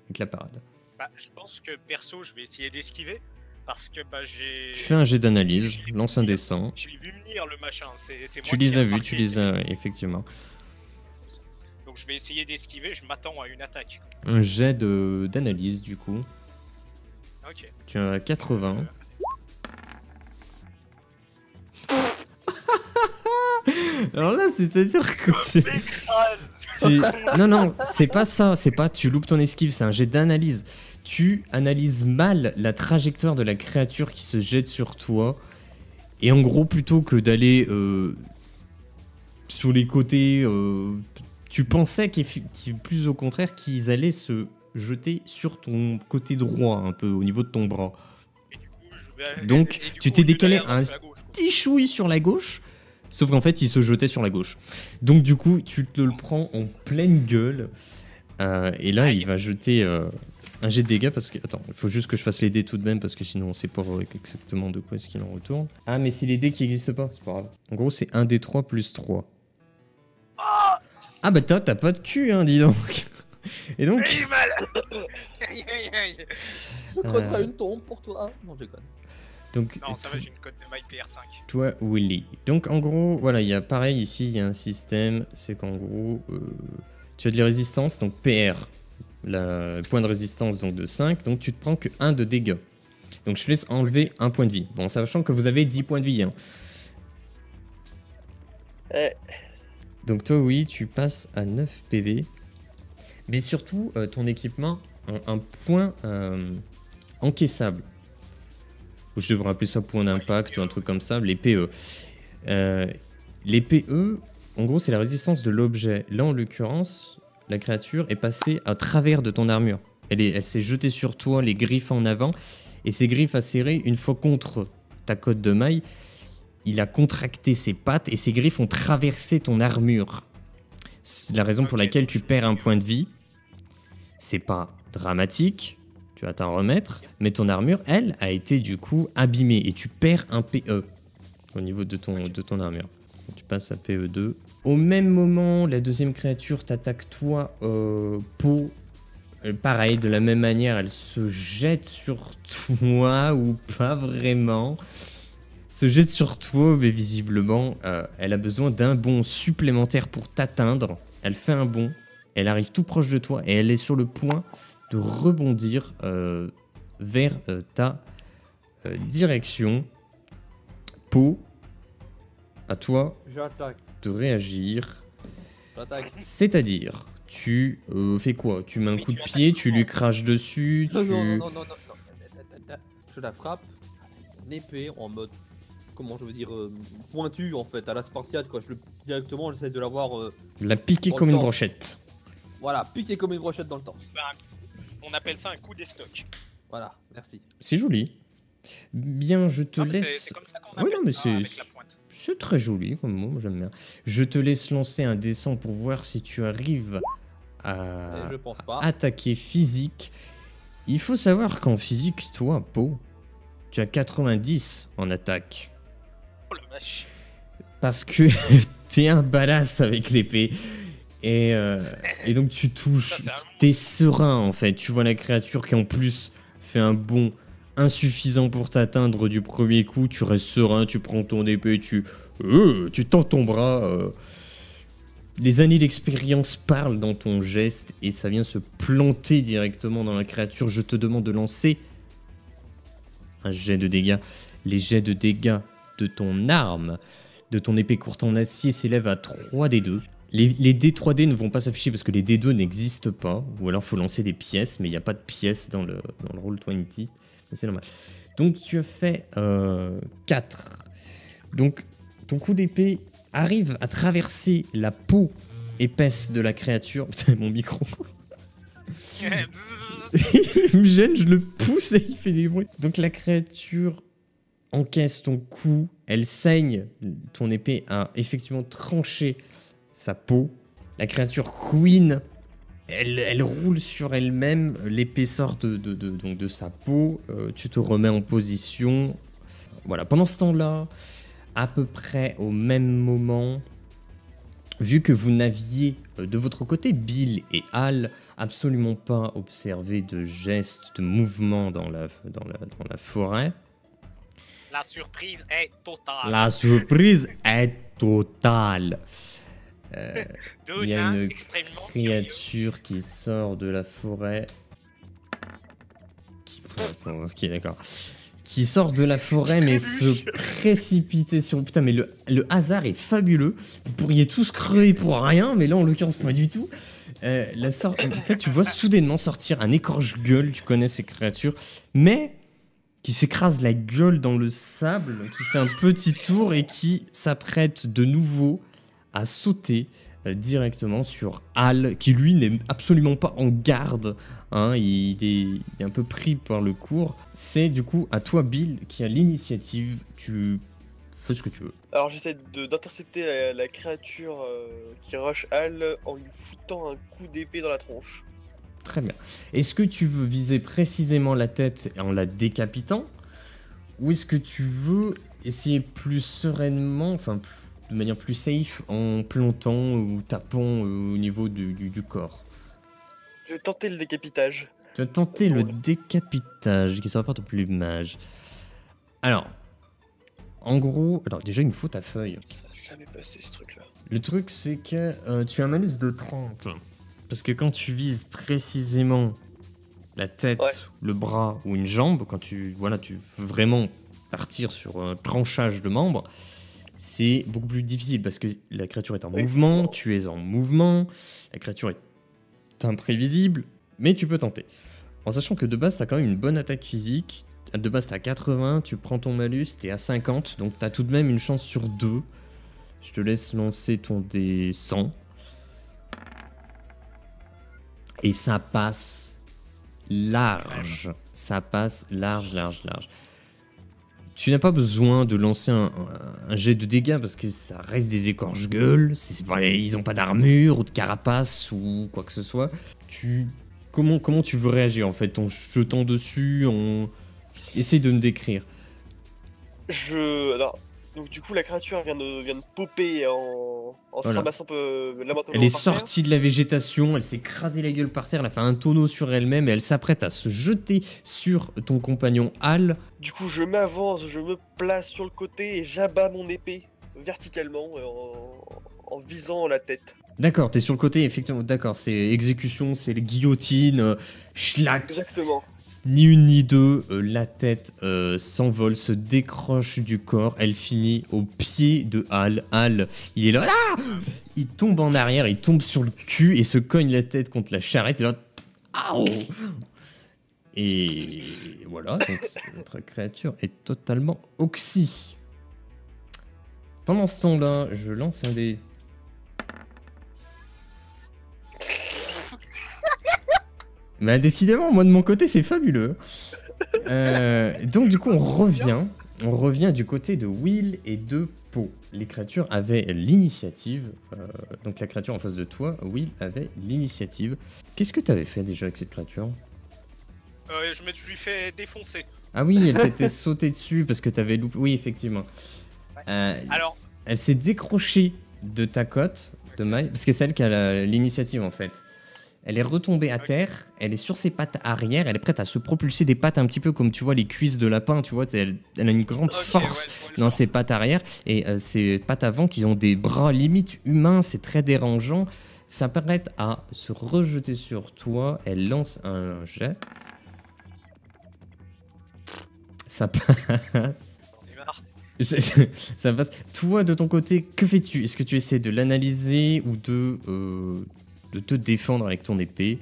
avec la parade. Bah, je pense que perso, je vais essayer d'esquiver. Parce que bah, j'ai. Tu fais un jet d'analyse, lance un dessin. J'ai vu venir le machin. C'est moi Tu qui les ai as vus, remarqué. tu les as effectivement. Donc je vais essayer d'esquiver. Je m'attends à une attaque. Un jet d'analyse du coup. Ok. Tu as 80. Alors là, c'est-à-dire que Non, non, c'est pas ça. C'est pas tu loupes ton esquive, c'est un jet d'analyse. Tu analyses mal la trajectoire de la créature qui se jette sur toi. Et en gros, plutôt que d'aller sur les côtés, tu pensais plus au contraire qu'ils allaient se jeter sur ton côté droit, un peu au niveau de ton bras. Et du coup, je vais. Donc, et du tu coup, t'es au lieu décalé d'aller à un droite, je vais à gauche, quoi. petit chouille sur la gauche, sauf qu'en fait il se jetait sur la gauche. Donc du coup tu te le prends en pleine gueule, et là il va jeter un jet de dégâts parce que... Attends, il faut juste que je fasse les dés tout de même parce que sinon on sait pas exactement de quoi est-ce qu'il en retourne. Ah mais c'est les dés qui existent pas, c'est pas grave. En gros c'est 1 d3 plus 3. Ah bah t'as pas de cul hein, dis donc. Et donc... J'ai mal. Aïe, aïe, aïe. Je creuserai une tombe pour toi. Non, je déconne. donc Non, ça va, j'ai une cote de maille PR5. toi, Willy. Donc en gros, voilà, il y a pareil ici, il y a un système, c'est qu'en gros, tu as de la résistance, donc PR, le point de résistance donc de 5, donc tu te prends que 1 de dégâts. Donc je te laisse enlever un point de vie. Bon, sachant que vous avez 10 points de vie. Hein. Donc toi, oui, tu passes à 9 PV. Mais surtout, ton équipement a un point encaissable. Je devrais appeler ça point d'impact ou un truc comme ça, les PE. Les PE, en gros, c'est la résistance de l'objet. Là, en l'occurrence, la créature est passée à travers de ton armure. Elle s'est jetée sur toi, les griffes en avant, et ses griffes acérées, une fois contre ta cotte de maille, il a contracté ses pattes et ses griffes ont traversé ton armure. C'est la raison pour laquelle tu perds un point de vie. C'est pas dramatique, tu vas t'en remettre, mais ton armure, elle, a été du coup abîmée et tu perds un PE au niveau de ton armure. Donc, tu passes à PE2. Au même moment, la deuxième créature t'attaque toi, Po. Pareil, de la même manière, elle se jette sur toi ou pas vraiment. Se jette sur toi, mais visiblement, elle a besoin d'un bond supplémentaire pour t'atteindre. Elle fait un bond, elle arrive tout proche de toi et elle est sur le point de rebondir vers ta direction. Po, à toi J'attaque. de réagir. J'attaque. C'est-à-dire, tu fais quoi? Tu mets un coup de pied, tu lui craches dessus, Non, tu... non, non, non, non, non. Je la frappe. Une épée en mode comment je veux dire, pointu en fait, à la spartiate quoi. Directement, j'essaie de l'avoir, La piquer Dans comme le une torse. brochette. voilà, piqué comme une brochette dans le torse. On appelle ça un coup des stocks. Voilà, merci. C'est joli. Bien, je te Non, mais laisse... c'est comme ça qu'on Oui, appelle non, mais ça avec la pointe. c'est très joli comme mot, moi, j'aime bien. Je te laisse lancer un dessin pour voir si tu arrives à Et je pense pas. attaquer physique. Il faut savoir qu'en physique, toi, Po, tu as 90 en attaque. Oh la vache. Parce que t'es un badass avec l'épée. Et donc tu touches, Ça, c'est un t'es serein en fait. Tu vois la créature qui en plus fait un bond insuffisant pour t'atteindre du premier coup. Tu restes serein, tu prends ton épée, tu tends ton bras. Les années d'expérience parlent dans ton geste et ça vient se planter directement dans la créature. Je te demande de lancer un jet de dégâts. Les jets de dégâts de ton arme, de ton épée courte en acier s'élèvent à 3d2. Les dés 3D ne vont pas s'afficher parce que les D2 n'existent pas. Ou alors faut lancer des pièces, mais il n'y a pas de pièces dans le Roll20. C'est normal. Donc tu as fait 4. Donc ton coup d'épée arrive à traverser la peau épaisse de la créature. Putain, mon micro. Il me gêne, je le pousse et il fait des bruits. Donc la créature encaisse ton coup, elle saigne. Ton épée a effectivement tranché sa peau. La créature couine, elle roule sur elle-même, l'épée sort donc de sa peau, tu te remets en position. Voilà, pendant ce temps-là, à peu près au même moment, vu que vous n'aviez de votre côté, Bill et Hal, absolument pas observé de gestes, de mouvements dans la forêt, La surprise est totale. la surprise est totale. Il y a Donna, une extrêmement curieux. créature qui sort de la forêt. Ok, d'accord. Qui sort de la forêt, mais se précipiter sur. Putain, mais le hasard est fabuleux. Vous pourriez tous crever pour rien, mais là, en l'occurrence, pas du tout. En fait, tu vois soudainement sortir un écorche-gueule, tu connais ces créatures, mais qui s'écrase la gueule dans le sable, qui fait un petit tour et qui s'apprête de nouveau à sauter directement sur Hal, qui lui n'est absolument pas en garde, hein, il est un peu pris par le cours. C'est du coup à toi, Bill, qui a l'initiative, tu fais ce que tu veux. Alors j'essaie d'intercepter la créature qui rush Hal en lui foutant un coup d'épée dans la tronche. Très bien. Est-ce que tu veux viser précisément la tête en la décapitant, ou est-ce que tu veux essayer plus sereinement, enfin de manière plus safe, en plantant ou tapant au niveau du corps? Je vais tenter le décapitage. Tu vas tenter le décapitage qui se rapporte au plumage. Alors, en gros, alors déjà il me faut ta feuille. Ça n'a jamais passé ce truc là. Le truc c'est que tu as un malus de 30. Parce que quand tu vises précisément la tête, Ouais. le bras ou une jambe, quand tu veux vraiment partir sur un tranchage de membres, c'est beaucoup plus difficile parce que la créature est en Oui, mouvement, forcément. tu es en mouvement, la créature est imprévisible, mais tu peux tenter. En sachant que de base, tu as quand même une bonne attaque physique. De base, tu as 80, tu prends ton malus, tu es à 50, donc tu as tout de même une chance sur 2. Je te laisse lancer ton dé 100. Et ça passe large. Ça passe large. Tu n'as pas besoin de lancer un jet de dégâts parce que ça reste des écorche-gueules. Ils n'ont pas d'armure ou de carapace ou quoi que ce soit. Comment tu veux réagir en fait? En jetant dessus, Essaye de me décrire. Alors, donc du coup la créature vient de popper en se Voilà. ramassant lamentablement Elle est par terre. sortie de la végétation, elle s'est écrasée la gueule par terre, elle a fait un tonneau sur elle-même et elle s'apprête à se jeter sur ton compagnon Hal. Du coup je m'avance, je me place sur le côté et j'abats mon épée verticalement en visant la tête. D'accord, t'es sur le côté, effectivement, d'accord, c'est exécution, c'est les guillotines, schlack, Exactement. ni une ni deux, la tête s'envole, se décroche du corps, elle finit au pied de Hal. Hal, il est là, il tombe en arrière, il tombe sur le cul et se cogne la tête contre la charrette, et là, Aouh et voilà, donc notre créature est totalement oxy. Pendant ce temps-là, je lance un dé. Bah décidément, moi de mon côté, c'est fabuleux. Donc du coup, on revient du côté de Will et de Po. Les créatures avaient l'initiative. Donc la créature en face de toi, Will, avait l'initiative. Qu'est-ce que tu avais fait déjà avec cette créature? Je me suis fait défoncer. Ah oui, elle t'était sautée dessus parce que tu avais loupé. Oui, effectivement. Alors, Elle s'est décrochée de ta côte de maille, parce que c'est elle qui a l'initiative en fait. Elle est retombée à terre, elle est sur ses pattes arrière, elle est prête à se propulser des pattes un petit peu comme tu vois les cuisses de lapin, tu vois, elle a une grande force dans ses pattes arrière, et ses pattes avant qui ont des bras limite humains, c'est très dérangeant. S'apprête à se rejeter sur toi, elle lance un jet. Ça passe. Ça passe. Toi, de ton côté, que fais-tu? Est-ce que tu essaies de l'analyser ou de te défendre avec ton épée?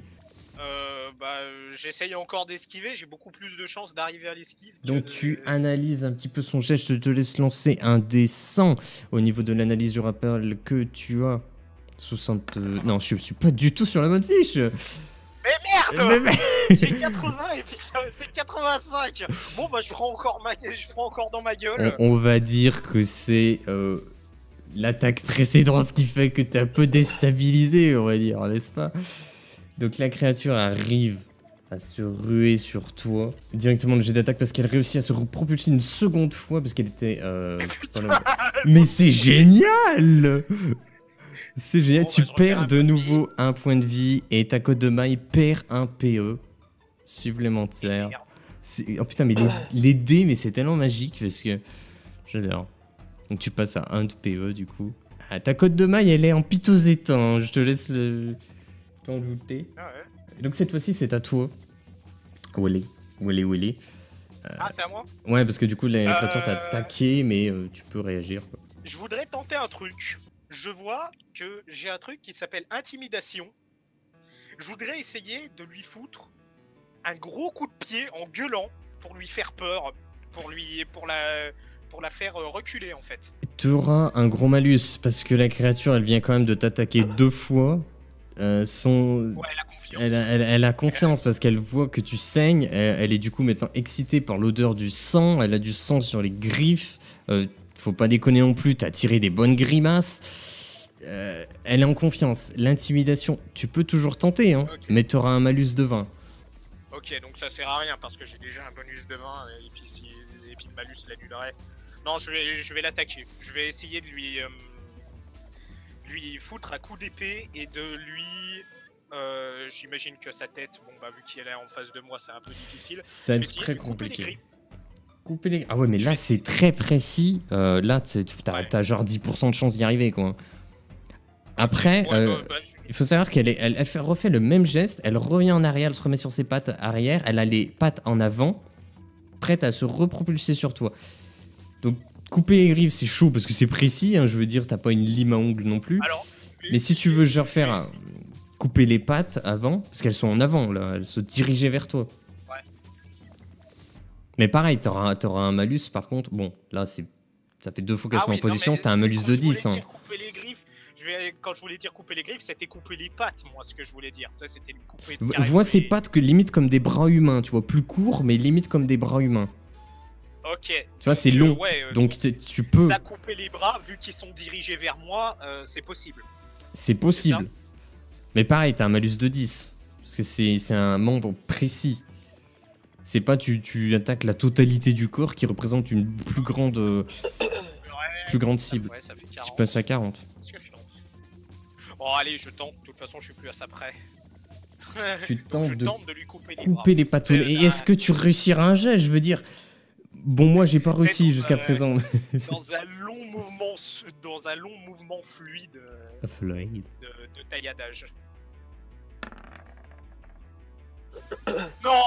J'essaye encore d'esquiver, j'ai beaucoup plus de chances d'arriver à l'esquive. Donc tu analyses un petit peu son geste, je te laisse lancer un dé 100 au niveau de l'analyse. Je rappelle que tu as 60... Non, je suis pas du tout sur la bonne fiche. Mais merde, j'ai 80 et puis c'est 85. Bon bah je prends encore dans ma gueule. On va dire que c'est l'attaque précédente qui fait que t'es un peu déstabilisé, on va dire, n'est-ce pas? Donc la créature arrive à se ruer sur toi. Directement le jet d'attaque parce qu'elle réussit à se propulser une seconde fois parce qu'elle était... Mais c'est génial! C'est génial, Bon, tu bah, perds de reviens à nouveau un point de vie et ta côte de maille perd un PE supplémentaire. Oh putain, mais les dés, mais c'est tellement magique parce que j'adore. Donc tu passes à 1 de PE du coup. Ah, ta côte de maille, elle est en piteux état, hein. Je te laisse t'en douter. Ah ouais. Et donc cette fois-ci, c'est à toi. Willy. Ah c'est à moi. Ouais, parce que du coup, la créature t'a attaqué, mais tu peux réagir, quoi. Je voudrais tenter un truc. Je vois que j'ai un truc qui s'appelle intimidation. Je voudrais essayer de lui foutre un gros coup de pied en gueulant pour lui faire peur, pour la faire reculer en fait. Tu auras un gros malus parce que la créature, elle vient quand même de t'attaquer 2 fois. Ouais, Elle a confiance parce qu'elle voit que tu saignes. Elle est du coup maintenant excitée par l'odeur du sang. Elle a du sang sur les griffes. Faut pas déconner non plus, t'as tiré des bonnes grimaces. Elle est en confiance. L'intimidation, tu peux toujours tenter, hein, Okay. mais t'auras un malus de 20. Ok, donc ça sert à rien parce que j'ai déjà un bonus de 20 et puis, et puis le malus l'annulerait. Non, je vais l'attaquer. Je vais essayer de lui foutre un coup d'épée et de lui... J'imagine que sa tête, bon bah vu qu'elle est en face de moi, c'est un peu difficile. Ça va Je vais être essayer très de lui couper les compliqué. griffes. Couper les... Ah ouais, mais là c'est très précis. Là, t'as genre 10% de chance d'y arriver, quoi. Après, il faut savoir qu'elle refait le même geste. Elle revient en arrière, elle se remet sur ses pattes arrière. Elle a les pattes en avant, prête à se repropulser sur toi. Donc, couper les griffes, c'est chaud parce que c'est précis. Hein, je veux dire, t'as pas une lime à ongles non plus. Alors, Mais si tu veux, genre faire couper les pattes avant, parce qu'elles sont en avant, là, elles se dirigeaient vers toi. Ouais. Mais pareil, t'auras un malus, par contre, bon, là, ça fait 2 fois qu'elles sont en position, t'as un malus de 10. Hein. Couper les griffes, quand je voulais dire couper les griffes, c'était couper les pattes, moi, ce que je voulais dire. Ça, c'était lui couper... Vois ces pattes que limite comme des bras humains, tu vois, plus courts, mais limite comme des bras humains. Ok. Tu vois, c'est long, donc tu peux... Ça couper les bras, vu qu'ils sont dirigés vers moi, c'est possible. C'est possible. Mais pareil, t'as un malus de 10. Parce que c'est un membre précis. C'est pas tu attaques la totalité du corps qui représente une plus grande cible. Ouais, ça fait 40. Tu passes à 40. Est-ce que je tente? Bon, allez, je tente. De toute façon, je suis plus à ça près. Tu tentes de lui couper les bras. Couper les patounes. Et est-ce que tu réussiras un jet? Je veux dire... Bon, moi, j'ai pas réussi jusqu'à présent. Dans un long mouvement fluide de tailladage. Non.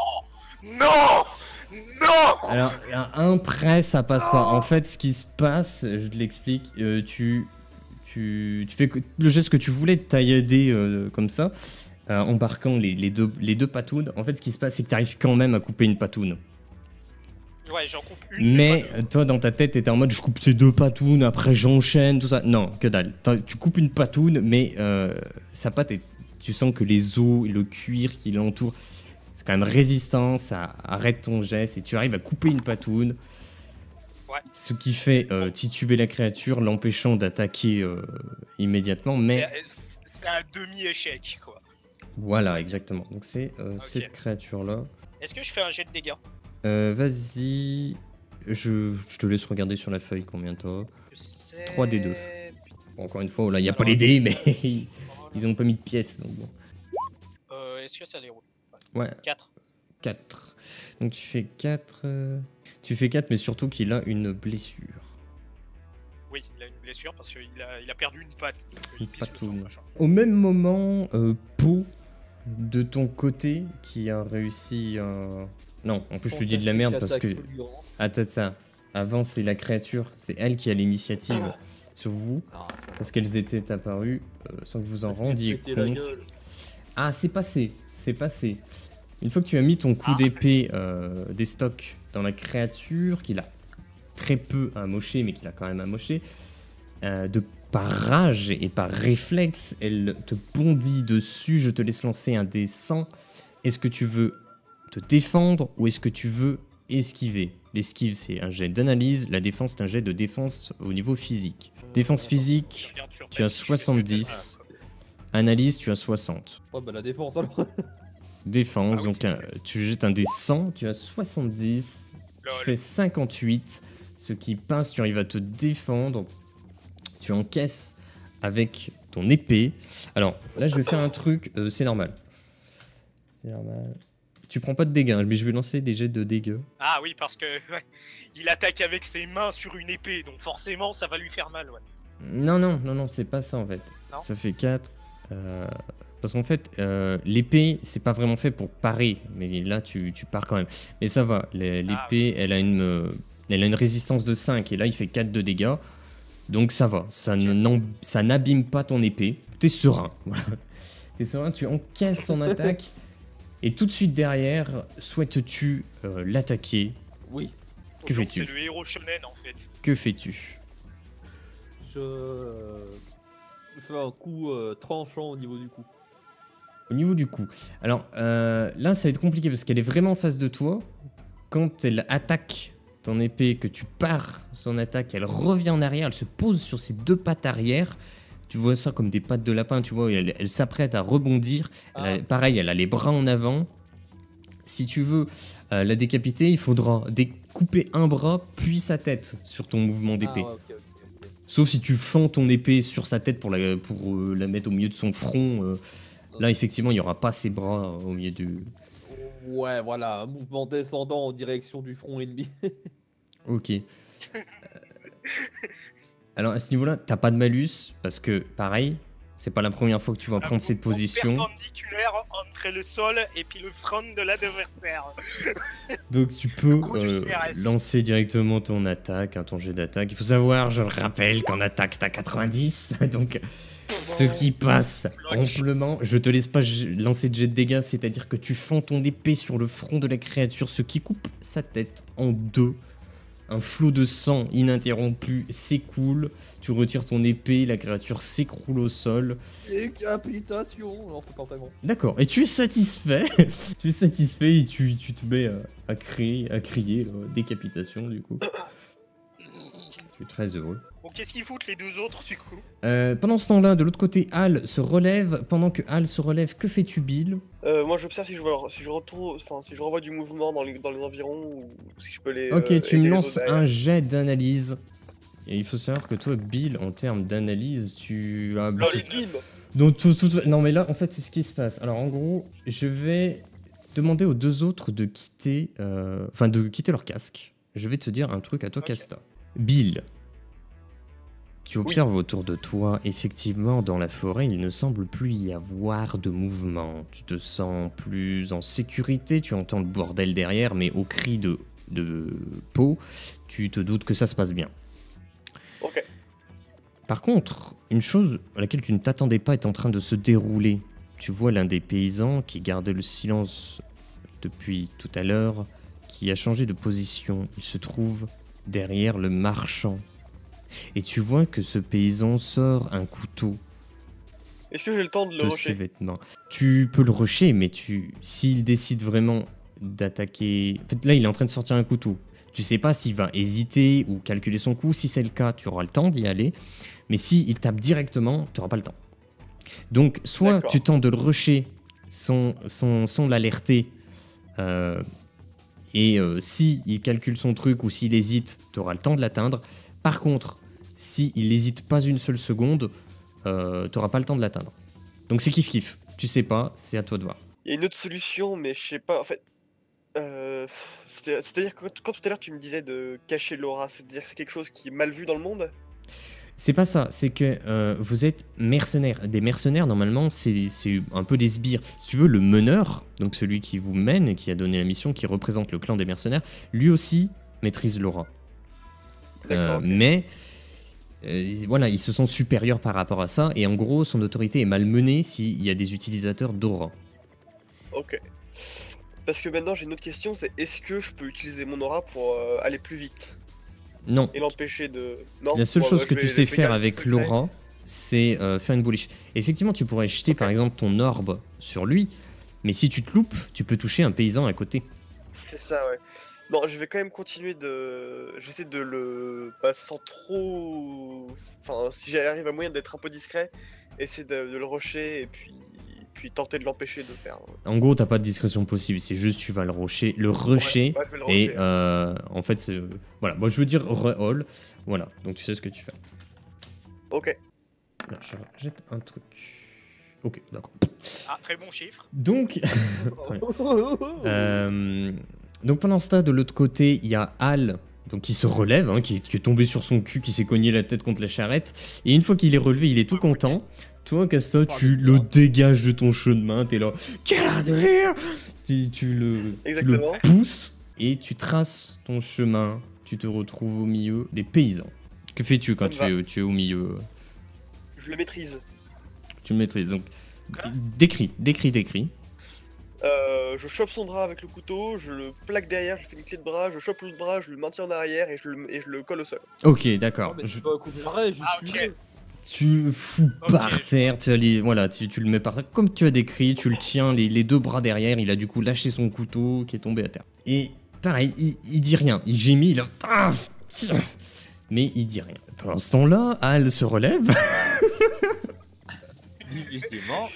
Alors, à un près, ça passe pas. En fait, ce qui se passe, je te l'explique, tu fais le geste que tu voulais de taillader comme ça, embarquant les deux patounes. En fait, ce qui se passe, c'est que tu arrives quand même à couper une patoune. Ouais, j'en coupe une. Mais pas deux. toi, dans ta tête, t'étais en mode je coupe ces 2 patounes, après j'enchaîne, tout ça. Non, que dalle. Tu coupes une patoune, mais sa pâte, tu sens que les os et le cuir qui l'entoure, c'est quand même résistant, ça arrête ton geste et tu arrives à couper une patoune. Ouais. Ce qui fait tituber la créature, l'empêchant d'attaquer immédiatement, mais... C'est un demi-échec, quoi. Voilà, exactement. Donc c'est cette créature-là. Est-ce que je fais un jet de dégâts? Vas-y, je te laisse regarder sur la feuille combien t'as. C'est 3d2. Bon, encore une fois, là, il n'y a pas les dés, mais ils ont pas mis de pièces. Donc bon. Est-ce que ça déroule? Ouais, 4. 4. Donc tu fais 4. Tu fais 4, mais surtout qu'il a une blessure. Oui, il a une blessure parce qu'il a perdu une patte. Donc, il Une pisse le sang, patoune. machin. Au même moment, Po, de ton côté, qui a réussi à... Non, en plus je te dis de la merde parce que... Attends ça. Avant, c'est la créature. C'est elle qui a l'initiative sur vous. Ah, ça va. Parce qu'elles étaient apparues sans que vous en Parce qu'il rendiez pétait la compte. gueule. Ah, c'est passé. C'est passé. Une fois que tu as mis ton coup d'épée des stocks dans la créature, qu'il a très peu amoché, mais qu'il a quand même amoché, par rage et par réflexe, elle te bondit dessus. Je te laisse lancer un dé 100. Est-ce que tu veux te défendre ou est-ce que tu veux esquiver? L'esquive, c'est un jet d'analyse. La défense, c'est un jet de défense au niveau physique. Défense physique, Regarde sur tu ta as fiche, 70. Analyse, tu as 60. Ouais, bah la défense alors. Défense, Ah oui. donc tu jettes un dé 100, tu as 70. Tu Lol. fais 58. Ce qui passe, tu arrives à te défendre. Tu encaisses avec ton épée. Alors là, je vais faire un truc, c'est normal. C'est normal. Tu prends pas de dégâts, mais je vais lancer des jets de dégâts. Ah oui, parce que ouais, il attaque avec ses mains sur une épée, donc forcément ça va lui faire mal, ouais. Non, c'est pas ça en fait. Non. Ça fait 4. Parce qu'en fait, l'épée, c'est pas vraiment fait pour parer. Mais là, tu pars quand même. Mais ça va, l'épée, elle a une résistance de 5. Et là, il fait 4 de dégâts. Donc ça va. Ça n'abîme pas ton épée. T'es serein. Voilà. T'es serein, tu encaisses son attaque. Et tout de suite derrière, souhaites-tu l'attaquer? Oui. Que Donc, fais-tu? C'est le héros shonen en fait. Que fais-tu? Je fais un coup tranchant au niveau du coup. Au niveau du coup. Alors là, ça va être compliqué parce qu'elle est vraiment en face de toi. Quand elle attaque ton épée, que tu pars son attaque, elle revient en arrière, elle se pose sur ses 2 pattes arrière. Tu vois ça comme des pattes de lapin, tu vois, elle s'apprête à rebondir. Pareil, elle a les bras en avant. Si tu veux la décapiter, il faudra découper un bras puis sa tête sur ton mouvement d'épée. Ah, ouais, ok. Sauf si tu fends ton épée sur sa tête pour la mettre au milieu de son front. Là, effectivement, il n'y aura pas ses bras au milieu du... Ouais, voilà, un mouvement descendant en direction du front ennemi. Ok. Alors, à ce niveau-là, t'as pas de malus, parce que, pareil, c'est pas la première fois que tu vas Un prendre cette mouvement position. perpendiculaire entre le sol et puis le front de l'adversaire. Donc, tu peux coup du CRS. lancer directement ton attaque, ton jet d'attaque. Il faut savoir, je le rappelle, qu'en attaque, t'as 90. Donc, ce qui passe amplement. Je te laisse pas lancer de jet de dégâts, c'est-à-dire que tu fends ton épée sur le front de la créature, ce qui coupe sa tête en 2. Un flot de sang ininterrompu s'écoule. Tu retires ton épée, la créature s'écroule au sol. Décapitation. Non, faut pas vraiment. D'accord, et tu es satisfait. Tu es satisfait et tu te mets à crier, là, décapitation du coup. Tu es très heureux. Bon, qu'est-ce qu'ils foutent les 2 autres du coup? Pendant ce temps-là, de l'autre côté, Hal se relève. Pendant que Hal se relève, que fais-tu, Bill? Moi j'observe si je retrouve, enfin si je revois du mouvement dans les environs ou si je peux les. Ok, tu aider me les lances autres un derrière. jet d'analyse. Et il faut savoir que toi, Bill, en termes d'analyse, tu as... Lol, bim. Donc, non, mais là, en fait, c'est ce qui se passe. Alors, en gros, je vais demander aux 2 autres de quitter, de quitter leur casque. Je vais te dire un truc à toi, Ok. Casta. Bill, tu observes autour de toi, effectivement, dans la forêt, il ne semble plus y avoir de mouvement. Tu te sens plus en sécurité, tu entends le bordel derrière, mais au cri de peau, tu te doutes que ça se passe bien. Ok. Par contre, une chose à laquelle tu ne t'attendais pas est en train de se dérouler. Tu vois l'un des paysans qui gardait le silence depuis tout à l'heure, qui qui a changé de position. Il se trouve derrière le marchand. Et tu vois que ce paysan sort un couteau Est-ce que j'ai le temps de le de ses rusher? vêtements. Tu peux le rusher, mais s'il décide vraiment d'attaquer... En fait, là, il est en train de sortir un couteau. Tu sais pas s'il va hésiter ou calculer son coup. Si c'est le cas, tu auras le temps d'y aller. Mais s'il tape directement, tu n'auras pas le temps. Donc, soit D'accord. tu tentes de le rusher sans l'alerter. Si il calcule son truc ou s'il hésite, tu auras le temps de l'atteindre. Par contre, s'il n'hésite pas une seule seconde, tu n'auras pas le temps de l'atteindre. Donc c'est kiff-kiff. Tu sais pas, c'est à toi de voir. Il y a une autre solution, mais je sais pas. En fait, c'est-à-dire que quand tout à l'heure tu me disais de cacher l'aura, c'est-à-dire que c'est quelque chose qui est mal vu dans le monde? C'est pas ça, c'est que vous êtes mercenaires. Des mercenaires, normalement, c'est un peu des sbires. Si tu veux, le meneur, donc celui qui vous mène et qui a donné la mission, qui représente le clan des mercenaires, lui aussi maîtrise l'aura. D'accord, ok. Mais voilà, ils se sont supérieurs par rapport à ça, et en gros, son autorité est malmenée s'il y a des utilisateurs d'aura. Ok. Parce que maintenant j'ai une autre question, c'est est-ce que je peux utiliser mon aura pour aller plus vite Non. et l'empêcher de... Non. La seule Bon, chose bah, que je tu vais- sais je vais faire garder avec secret. l'aura, c'est faire une bullish. Effectivement, tu pourrais jeter Ok. par exemple ton orbe sur lui, mais si tu te loupes, tu peux toucher un paysan à côté. C'est ça, ouais. Non, je vais quand même continuer de... Je vais essayer de le... Pas sans trop... Enfin, si j'arrive à moyen d'être un peu discret, essayer de le rusher et puis tenter de l'empêcher de faire... En gros, t'as pas de discrétion possible, c'est juste tu vas le rusher, Ouais, ouais, je vais le et rusher. en fait, voilà. Moi, je veux dire re-all, voilà. Donc tu sais ce que tu fais. Ok. Là, je jette un truc. Ok, d'accord. Ah, très bon chiffre. Donc, donc pendant ce temps, de l'autre côté, il y a Al, donc qui se relève, hein, qui est tombé sur son cul, qui s'est cogné la tête contre la charrette. Et une fois qu'il est relevé, il est tout content. Toi, Casta, tu le dégages de ton chemin, t'es là. Get out of here! Tu le Exactement. pousses et tu traces ton chemin. Tu te retrouves au milieu des paysans. Que fais-tu quand Ça me tu es au milieu? Je le maîtrise. Tu le maîtrises. Donc, décris. Je chope son bras avec le couteau, je le plaque derrière, je fais une clé de bras, je chope l'autre bras, je le maintiens en arrière et je le colle au sol. Ok, Non, d'accord. mais c'est pas un coup d'arrêt, juste Ah, ok. tuer. Tu le fous Ok. par terre, tu le mets par terre comme tu as décrit, tu le tiens les deux bras derrière, il a du coup lâché son couteau qui est tombé à terre. Et pareil, il dit rien, il gémit, il a... Ah, tiens. Mais il dit rien. Pendant ce temps-là, Al se relève. Difficilement.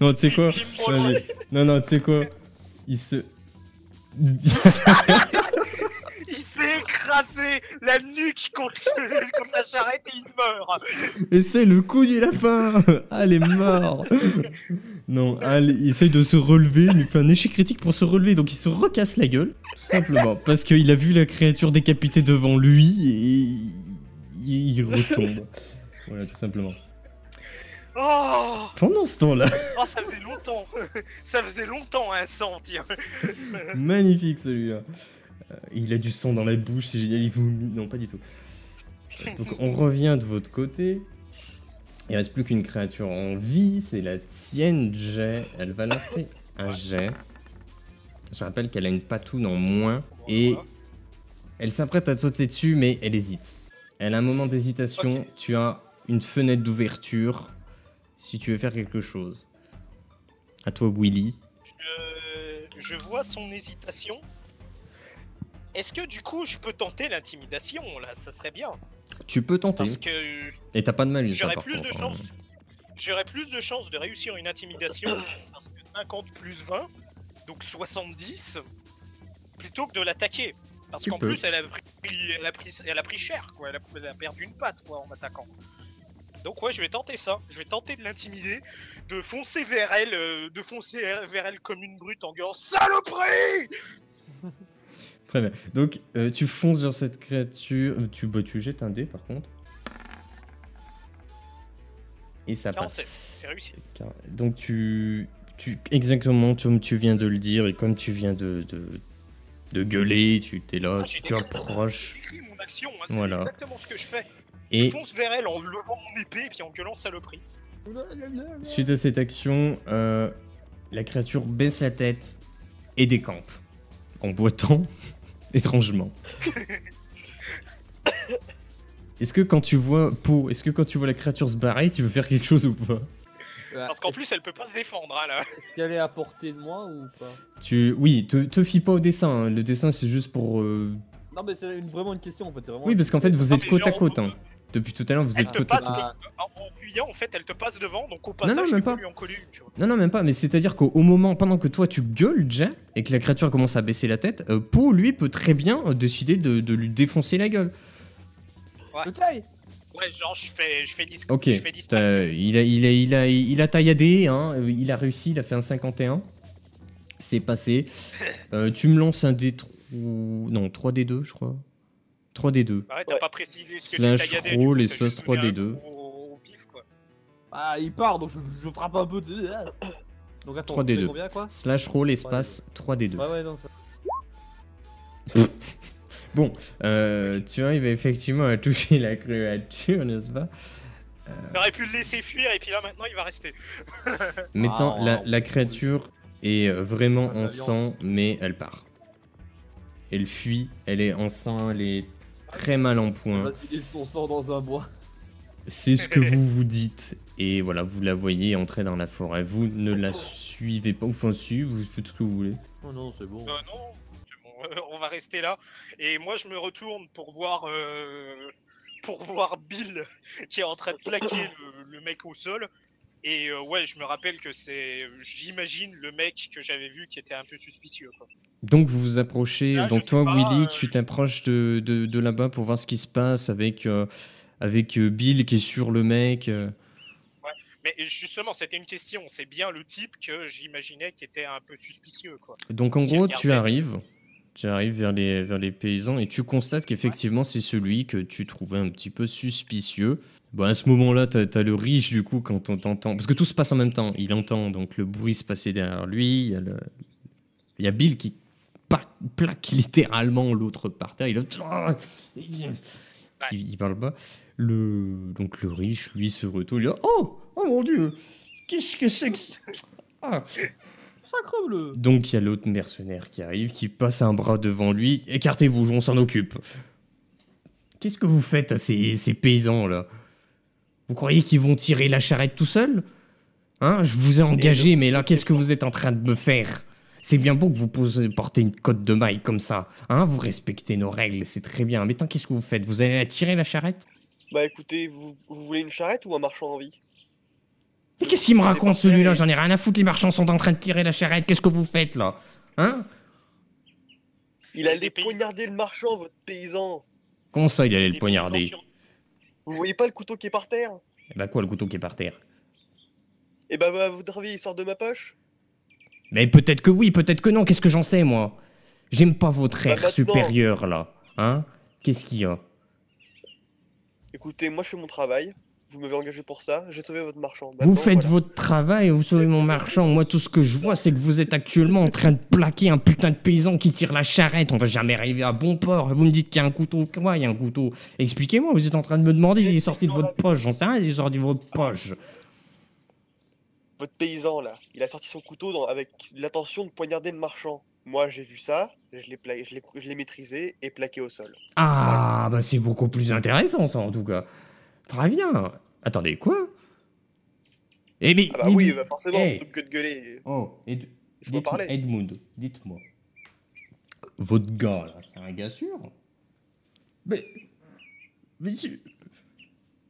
Non, tu sais quoi? Dis-moi. Vas-y. Non, tu sais quoi? Il se... Il s'est écrasé la nuque contre la charrette et il meurt. Et c'est le coup du lapin. Al est mort. Non, Al il essaye de se relever, il fait un échec critique pour se relever, donc il se recasse la gueule, tout simplement, parce qu'il a vu la créature décapitée devant lui et il retombe. Voilà, tout simplement. Oh, Pendant ce temps-là, oh, ça faisait longtemps. Ça faisait longtemps un sang, tiens. magnifique celui-là. Il a du sang dans la bouche, c'est génial, il vomit. Non, pas du tout. Donc on revient de votre côté. Il reste plus qu'une créature en vie, c'est la tienne, Jet. Elle va lancer un jet. Je rappelle qu'elle a une patoune en moins et elle s'apprête à te sauter dessus, mais elle hésite. Elle a un moment d'hésitation. Ok. Tu as une fenêtre d'ouverture si tu veux faire quelque chose. À toi, Willy. Je vois son hésitation. Est-ce que du coup je peux tenter l'intimidation là? Ça serait bien. Tu peux tenter. Parce que Et t'as pas de malus, ça, j'aurais par plus de contre, chances. hein. J'aurais plus de chances de réussir une intimidation parce que 50 plus 20, donc 70, plutôt que de l'attaquer. Parce Tu qu'en peux. plus elle a pris cher quoi. Elle a perdu une patte quoi en m'attaquant. Donc ouais, je vais tenter ça. Je vais tenter de l'intimider, de foncer vers elle, comme une brute en gueulant saloperie. Très bien. Donc, tu fonces sur cette créature. Tu jettes un dé, par contre. Et ça passe. 47, c'est réussi. Donc, exactement comme tu viens de le dire et comme tu viens de gueuler, tu t'es là, J'ai tu approches. écrit mon action, hein, c'est Voilà. exactement ce que je fais. Et Je fonce vers elle en levant mon épée et puis en gueulant saloperie. suite à cette action, la créature baisse la tête et décampe. En boitant. Étrangement. Est-ce que quand tu vois la créature se barrer, tu veux faire quelque chose ou pas? Parce qu'en plus, elle peut pas se défendre, hein, là. Est-ce qu'elle est à portée de moi ou pas? Oui, te fie pas au dessin, hein. Le dessin c'est juste pour... Non mais c'est vraiment une question en fait. Oui, parce qu'en fait vous Non, êtes mais côte à genre, côte, hein. Depuis tout à l'heure vous Elle êtes te côte à passe, côte. en fuyant, en fait, elle te passe devant, donc au Non, passage, même tu pas. peux lui en coller une, tu vois. Non, même pas, mais c'est-à-dire qu'au moment, pendant que toi tu gueules déjà, et que la créature commence à baisser la tête, Po, lui, peut très bien décider de lui défoncer la gueule. Le taille. Ouais, genre, je fais Ok, je fais distraction. il a tailladé, hein, il a réussi, il a fait un 51. C'est passé. Tu me lances un D3... Non, 3D2, je crois. 3D2. Bah ouais, t'as Ouais. pas précisé ce que Slash tu tailladais, roll, du coup, t'as espace juste donné un 3D2. coup au pif, quoi. Ah il part donc je frappe un peu. Donc attends, 3D2. tu fais combien quoi? Slash roll, espace 3D2. Ouais non ça. Bon, tu arrives effectivement à toucher la créature, n'est-ce pas? T'aurais pu le laisser fuir, et puis là, maintenant, il va rester. Maintenant, Ah, la créature est vraiment Ah, en sang, mais elle part. Elle fuit, elle est en sang, elle est très mal en On point. va se vider son sang dans un bois. C'est ce que vous vous dites. Et voilà, vous la voyez entrer dans la forêt. Vous ne la suivez pas. Enfin, si, vous faites ce que vous voulez. Oh non c'est bon. Non, c'est bon, on va rester là. Et moi, je me retourne pour voir Bill qui est en train de plaquer le mec au sol. Et ouais, je me rappelle que j'imagine, le mec que j'avais vu qui était un peu suspicieux, quoi. Donc vous vous approchez. Là, Donc je sais toi, pas, Willy, tu t'approches de là-bas pour voir ce qui se passe avec, Bill qui est sur le mec. Mais justement, c'était une question. C'est bien le type que j'imaginais qui était un peu suspicieux, quoi. Donc en Qui gros, regardait. tu arrives vers les paysans et tu constates qu'effectivement c'est celui que tu trouvais un petit peu suspicieux. Bon, à ce moment-là, t'as le riche du coup quand on t'entend, parce que tout se passe en même temps. Il entend donc le bruit se passer derrière lui. Il y a Bill qui plaque littéralement l'autre par terre. Il parle pas. Donc le riche, lui, se retourne. Il dit, oh mon Dieu, qu'est-ce que c'est que ah. Sacre bleu. Donc il y a l'autre mercenaire qui arrive, qui passe un bras devant lui. Écartez-vous, on s'en occupe. Qu'est-ce que vous faites à ces paysans là? Vous croyez qu'ils vont tirer la charrette tout seuls? Hein? Je vous ai engagé, mais là, qu'est-ce que vous êtes en train de me faire? C'est bien beau que vous portez une cotte de maille comme ça. Hein? Vous respectez nos règles, c'est très bien. Mais tant, qu'est-ce que vous faites? Vous allez la tirer la charrette? Bah écoutez, vous voulez une charrette ou un marchand en vie? Mais qu'est-ce qu'il me raconte celui-là? J'en ai rien à foutre, les marchands sont en train de tirer la charrette. Qu'est-ce que vous faites là? Hein? Il allait Des paysans. poignarder le marchand, votre paysan. Comment ça, il allait le Des poignarder? paysans qui ont- Vous voyez pas le couteau qui est par terre? Eh bah quoi, le couteau qui est par terre? Et bah à votre avis, il sort de ma poche? Mais peut-être que oui, peut-être que non, qu'est-ce que j'en sais moi? J'aime pas votre air maintenant. supérieur là. Hein? Qu'est-ce qu'il y a? Écoutez, moi je fais mon travail. Vous m'avez engagé pour ça, j'ai sauvé votre marchand. Vous Maintenant, faites voilà. votre travail, vous sauvez mon marchand. Moi, tout ce que je vois, c'est que vous êtes actuellement en train de plaquer un putain de paysan qui tire la charrette. On va jamais arriver à bon port. Vous me dites qu'il y a un couteau. Quoi, il y a un couteau? Expliquez-moi, vous êtes en train de me demander s'il est sorti de votre poche. J'en sais rien, s'il est sorti de votre poche. Votre paysan là, il a sorti son couteau avec l'intention de poignarder le marchand. Moi j'ai vu ça, je l'ai maîtrisé et plaqué au sol. Ah, bah c'est beaucoup plus intéressant, ça, en tout cas. Très bien. Attendez, quoi? Eh mais... Ah bah oui, bah forcément, Hey. plutôt que de gueuler, Oh, il faut pas parler. Edmund, dites-moi. Votre gars, là, c'est un gars sûr? Mais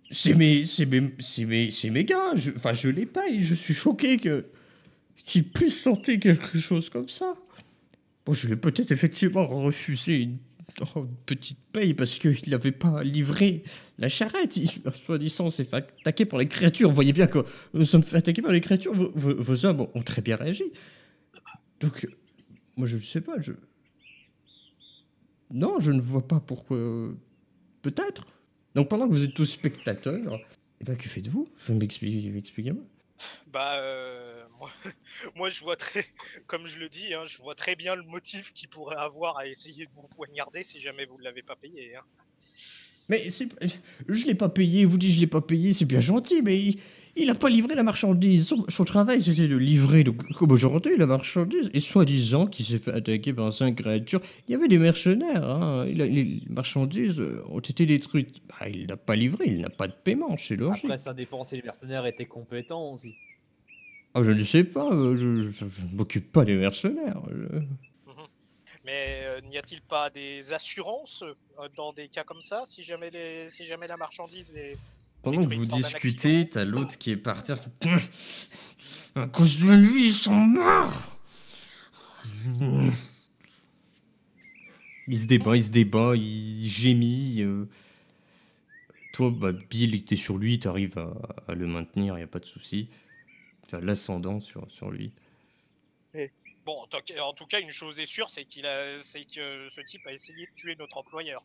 c'est mes gars. Enfin, je les paye. Je suis choqué qu'il puisse tenter quelque chose comme ça. Bon, je vais peut-être effectivement refuser une petite paye parce qu'il n'avait pas livré la charrette. Soi-disant, s'est fait attaquer par les créatures. Vous voyez bien que nous sommes fait attaquer par les créatures. Vos hommes ont très bien réagi. Donc, moi, je ne sais pas. Non, je ne vois pas pourquoi. Peut-être. Donc, pendant que vous êtes tous spectateurs, eh ben, que faites-vous? Expliquez-moi. Bah, moi, je vois comme je le dis, hein, je vois très bien le motif qu'il pourrait avoir à essayer de vous poignarder si jamais vous ne l'avez pas payé. Hein. Mais je l'ai pas payé, vous dites je l'ai pas payé, c'est bien gentil, mais il a pas livré la marchandise. Son travail, c'était de livrer, donc, comme aujourd'hui, la marchandise. Et soi-disant qu'il s'est fait attaquer par 5 créatures. Il y avait des mercenaires, hein. Les marchandises ont été détruites. Bah, il n'a pas livré, il n'a pas de paiement, c'est logique. Après, ça dépend si les mercenaires étaient compétents aussi. Ah, je ne sais pas, je ne m'occupe pas des mercenaires. Mais n'y a-t-il pas des assurances dans des cas comme ça, si jamais la marchandise est Pendant que détruite vous lors d'un discutez, t'as l'autre qui est par terre. À cause de lui, ils sont morts. Il se débat, il gémit. Toi, bah, Bill, il était sur lui, t'arrives à le maintenir, y a pas de souci. Tu as l'ascendant sur lui. Bon, en tout cas, une chose est sûre, c'est que ce type a essayé de tuer notre employeur.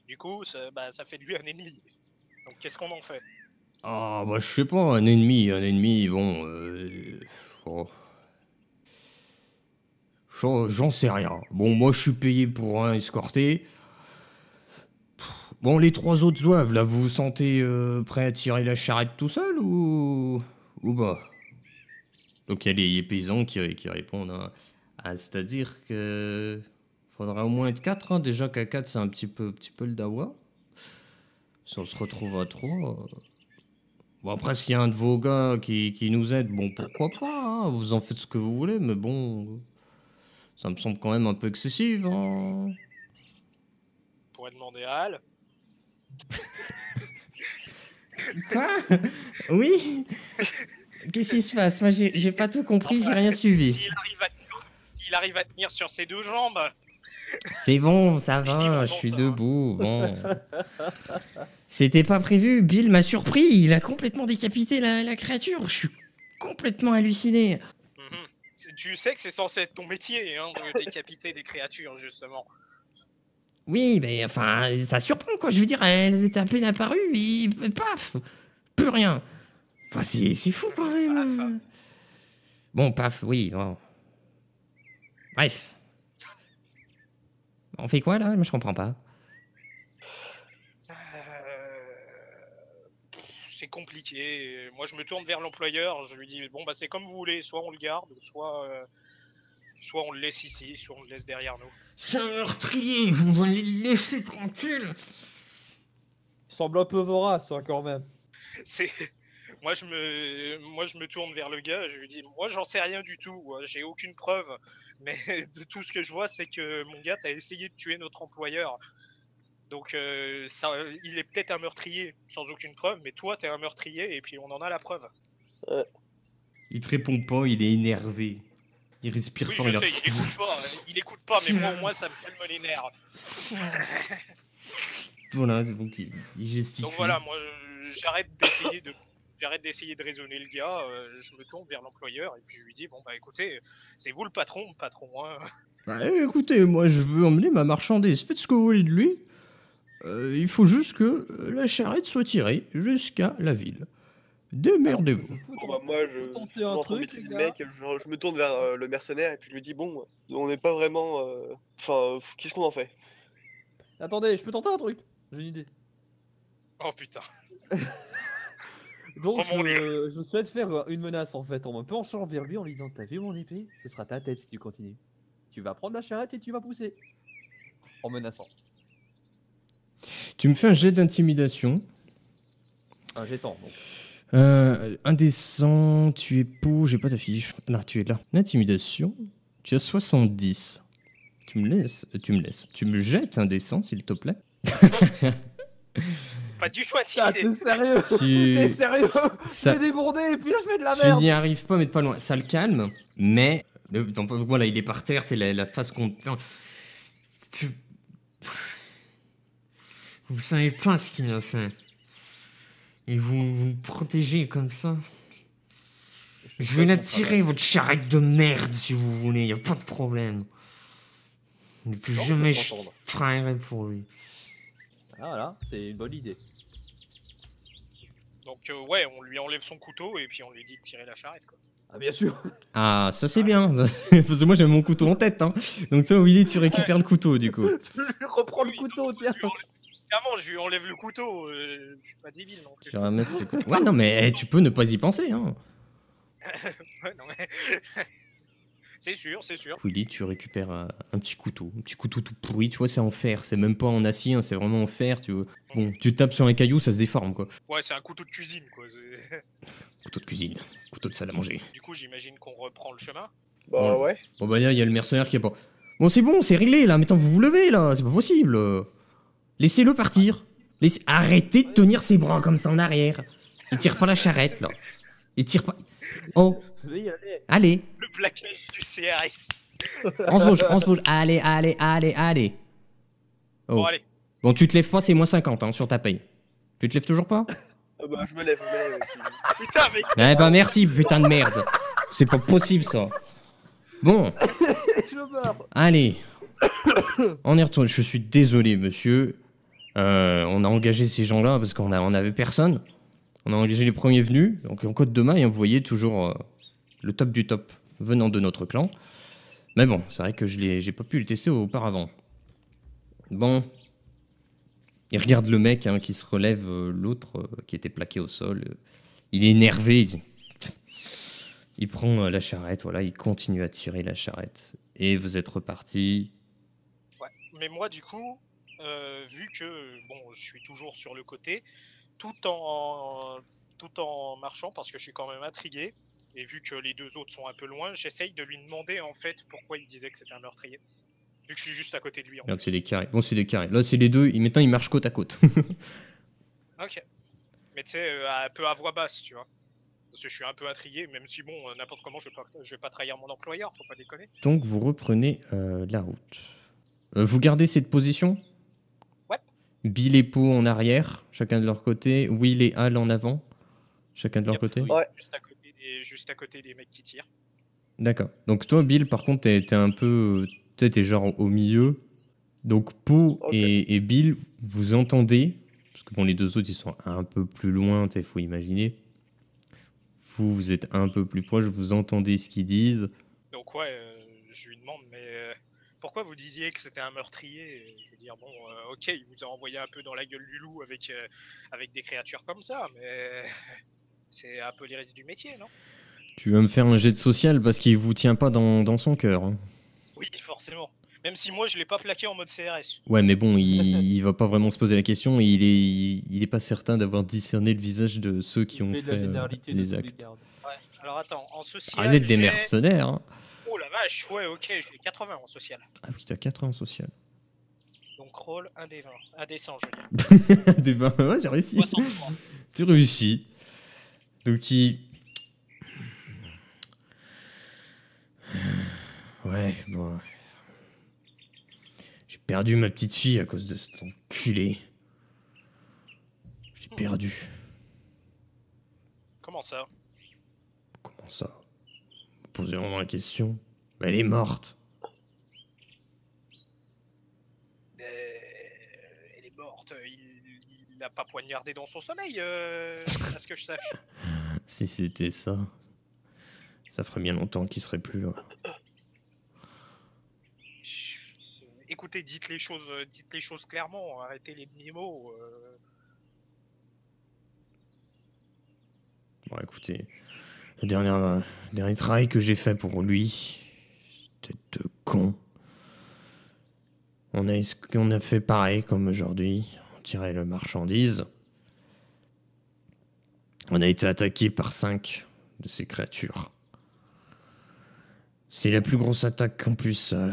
Du coup, ça fait de lui un ennemi. Donc, qu'est-ce qu'on en fait? Ah, bah, je sais pas, un ennemi, bon. Oh. J'en sais rien. Bon, moi, je suis payé pour un escorté. Bon, les 3 autres zouaves, là, vous vous sentez prêt à tirer la charrette tout seul ou bah? Donc il y a les paysans qui répondent, hein. C'est-à-dire que faudra au moins être 4, hein. Déjà qu'à 4 c'est un petit peu le dawa. Si on se retrouve à 3. Bon, après s'il y a un de vos gars qui nous aide, bon, pourquoi pas, hein. Vous en faites ce que vous voulez, mais bon, ça me semble quand même un peu excessif, hein. On pourrait demander à Al. Quoi? Oui? Qu'est-ce qui se passe? Moi, j'ai pas tout compris, j'ai rien suivi. S'il arrive à tenir sur ses 2 jambes. C'est bon, ça va, je suis debout, bon. C'était pas prévu, Bill m'a surpris, il a complètement décapité la créature, je suis complètement halluciné. Tu sais que c'est censé être ton métier, hein, de décapiter des créatures, justement. Oui, mais enfin, ça surprend, quoi, je veux dire, elles étaient à peine apparues, et paf, plus rien. Enfin, c'est fou, quand même. Bon, paf, oui, bon. Bref. On fait quoi, là? Moi, je comprends pas. C'est compliqué. Moi, je me tourne vers l'employeur, je lui dis, bon, bah, c'est comme vous voulez, soit on le garde, soit on le laisse ici, soit on le laisse derrière nous. C'est un meurtrier, vous allez le laisser tranquille. Il semble un peu vorace, hein, quand même. Moi, je me tourne vers le gars, je lui dis, moi, j'en sais rien du tout, j'ai aucune preuve, mais de tout ce que je vois, c'est que mon gars, t'as essayé de tuer notre employeur. Donc, il est peut-être un meurtrier, sans aucune preuve, mais toi, t'es un meurtrier, et puis on en a la preuve. Il te répond pas, il est énervé. Il respire Oui, fort. je sais, il écoute pas, mais moi, au moins, ça me calme les nerfs. Voilà, c'est bon qu'il gesticule. Donc voilà, moi, j'arrête d'essayer de raisonner le gars, je me tourne vers l'employeur, et puis je lui dis, bon, bah, écoutez, c'est vous le patron, hein. Bah, écoutez, moi je veux emmener ma marchandise. Faites ce que vous voulez de lui. Il faut juste que la charrette soit tirée jusqu'à la ville. Démerdez-vous. Bon, bah, moi, je suis en train de maîtriser le mec, je me tourne vers le mercenaire et puis je lui dis, bon, on n'est pas vraiment. Enfin, qu'est-ce qu'on en fait? Attendez, je peux tenter un truc. J'ai une idée. Oh putain. Donc, Oh, mon je souhaite faire une menace en fait en me penchant vers lui en lui disant, t'as vu mon épée? Ce sera ta tête si tu continues. Tu vas prendre la charrette et tu vas pousser. En menaçant. Tu me fais un jet d'intimidation. Un jet sans, donc. Indécent, tu es beau, j'ai pas ta fiche. Là, tu es là. L'intimidation, tu as 70. Tu me jettes indécent, s'il te plaît. Pas du choix, Ah, t'es sérieux? T'es sérieux? Je vais déborder et puis là je fais de la Tu merde. n'y arrives pas, mais de pas loin. Ça le calme, mais donc, voilà, il est par terre, t'es la face contre. Vous savez pas ce qu'il a fait. Et vous me protégez comme ça. Je vais la tirer, votre charrette de merde, si vous voulez, y a pas de problème. Mais plus jamais je travaillerai pour lui. Ah voilà, c'est une bonne idée. Donc ouais, on lui enlève son couteau et puis on lui dit de tirer la charrette, quoi. Ah bien sûr. Ah, ça c'est bien. Parce que moi j'avais mon couteau en tête, hein. Donc toi, Willy, tu récupères le couteau, du coup. Je reprends le couteau, tiens. Clairement, je lui enlève le couteau. Je suis pas débile non plus. Tu ramasses le couteau. Ouais, non, mais tu peux ne pas y penser, hein. Ouais, non, mais... c'est sûr, c'est sûr. Willy, tu récupères un petit couteau tout pourri, tu vois, c'est en fer, c'est même pas en acier, hein, c'est vraiment en fer, tu vois. Bon, tu tapes sur un caillou, ça se déforme, quoi. Ouais, c'est un couteau de cuisine, quoi. Couteau de cuisine, couteau de salle à manger. Du coup, j'imagine qu'on reprend le chemin. Bah ouais. Bon, bah là, il y a le mercenaire qui est pas... Bon, c'est réglé, là, maintenant vous vous levez, là, c'est pas possible. Laissez-le partir. Arrêtez de tenir ses bras comme ça en arrière. Il tire pas la charrette, là. Il tire pas... Oh, Oui, allez. allez. Le plaquage du CRS. On se bouge. Allez. Oh. Bon, allez. Bon, tu te lèves pas, c'est moins 50 hein, sur ta paye. Tu te lèves toujours pas? Ah bah je me lève. Putain, mec. Eh bah merci, putain de merde. C'est pas possible ça. Bon, Je meurs. allez. On est retourné. Je suis désolé, monsieur. On a engagé ces gens-là parce on avait personne. On a engagé les premiers venus, donc en code de main, et on voyait toujours le top du top venant de notre clan. Mais bon, c'est vrai que j'ai pas pu le tester auparavant. Bon. Il regarde le mec hein, qui se relève, l'autre qui était plaqué au sol. Il est énervé, il prend la charrette, voilà, il continue à tirer la charrette. Et vous êtes reparti. Ouais. Mais moi, du coup, vu que bon, je suis toujours sur le côté, tout en marchant, parce que je suis quand même intrigué, et vu que les deux autres sont un peu loin, j'essaye de lui demander en fait pourquoi il disait que c'était un meurtrier. Vu que je suis juste à côté de lui. Regarde, c'est des carrés. Bon, c'est des carrés. Là, c'est les deux. Maintenant, ils marchent côte à côte. Ok. Mais tu sais, un peu à voix basse, tu vois. Parce que je suis un peu intrigué, même si bon, n'importe comment, je vais pas trahir mon employeur, faut pas déconner. Donc, vous reprenez la route. Vous gardez cette position? Ouais. Bill et Po en arrière, chacun de leur côté. Will et Al en avant, chacun de leur Yep, côté. oui, Ouais. juste à côté des mecs qui tirent. D'accord. Donc, toi, Bill, par contre, t'es un peu. T'es genre au milieu. Donc, Po Ok. et Bill, vous entendez. Parce que bon, les deux autres, ils sont un peu plus loin, il faut imaginer. Vous êtes un peu plus proche, vous entendez ce qu'ils disent. Donc ouais, je lui demande, mais pourquoi vous disiez que c'était un meurtrier? Je veux dire, bon, ok, il vous a envoyé un peu dans la gueule du loup avec des créatures comme ça, mais c'est un peu les risques du métier, non? Tu vas me faire un jet de social parce qu'il vous tient pas dans son cœur. Hein. Oui, forcément. Même si moi, je l'ai pas plaqué en mode CRS. Ouais, mais bon, il va pas vraiment se poser la question et il est pas certain d'avoir discerné le visage de ceux qui ont de la fait généralité de les tous les actes. gardes. Ouais. Alors attends, en social. Ah, vous êtes des j'ai- mercenaires. Hein. Oh la vache, ouais, ok, j'ai 80 en social. Ah oui, t'as 80 en social. Donc roll 1 des 20. 1 des 100, je veux dire. Des 20, ouais, j'ai réussi. 63. Tu réussis. Donc il. Ouais, bon. J'ai perdu ma petite fille à cause de cet enculé. J'ai perdu. Comment ça? Comment ça? Vous posez vraiment la question? Elle est morte. Elle est morte. Il l'a pas poignardé dans son sommeil, à ce que je sache. Si c'était ça, ça ferait bien longtemps qu'il serait plus là. Écoutez, dites les choses clairement. Arrêtez les demi-mots. Bon, écoutez, le dernier travail que j'ai fait pour lui, tête de con. On a fait pareil comme aujourd'hui. On tirait la marchandise. On a été attaqué par 5 de ces créatures. C'est la plus grosse attaque qu'on puisse Aïe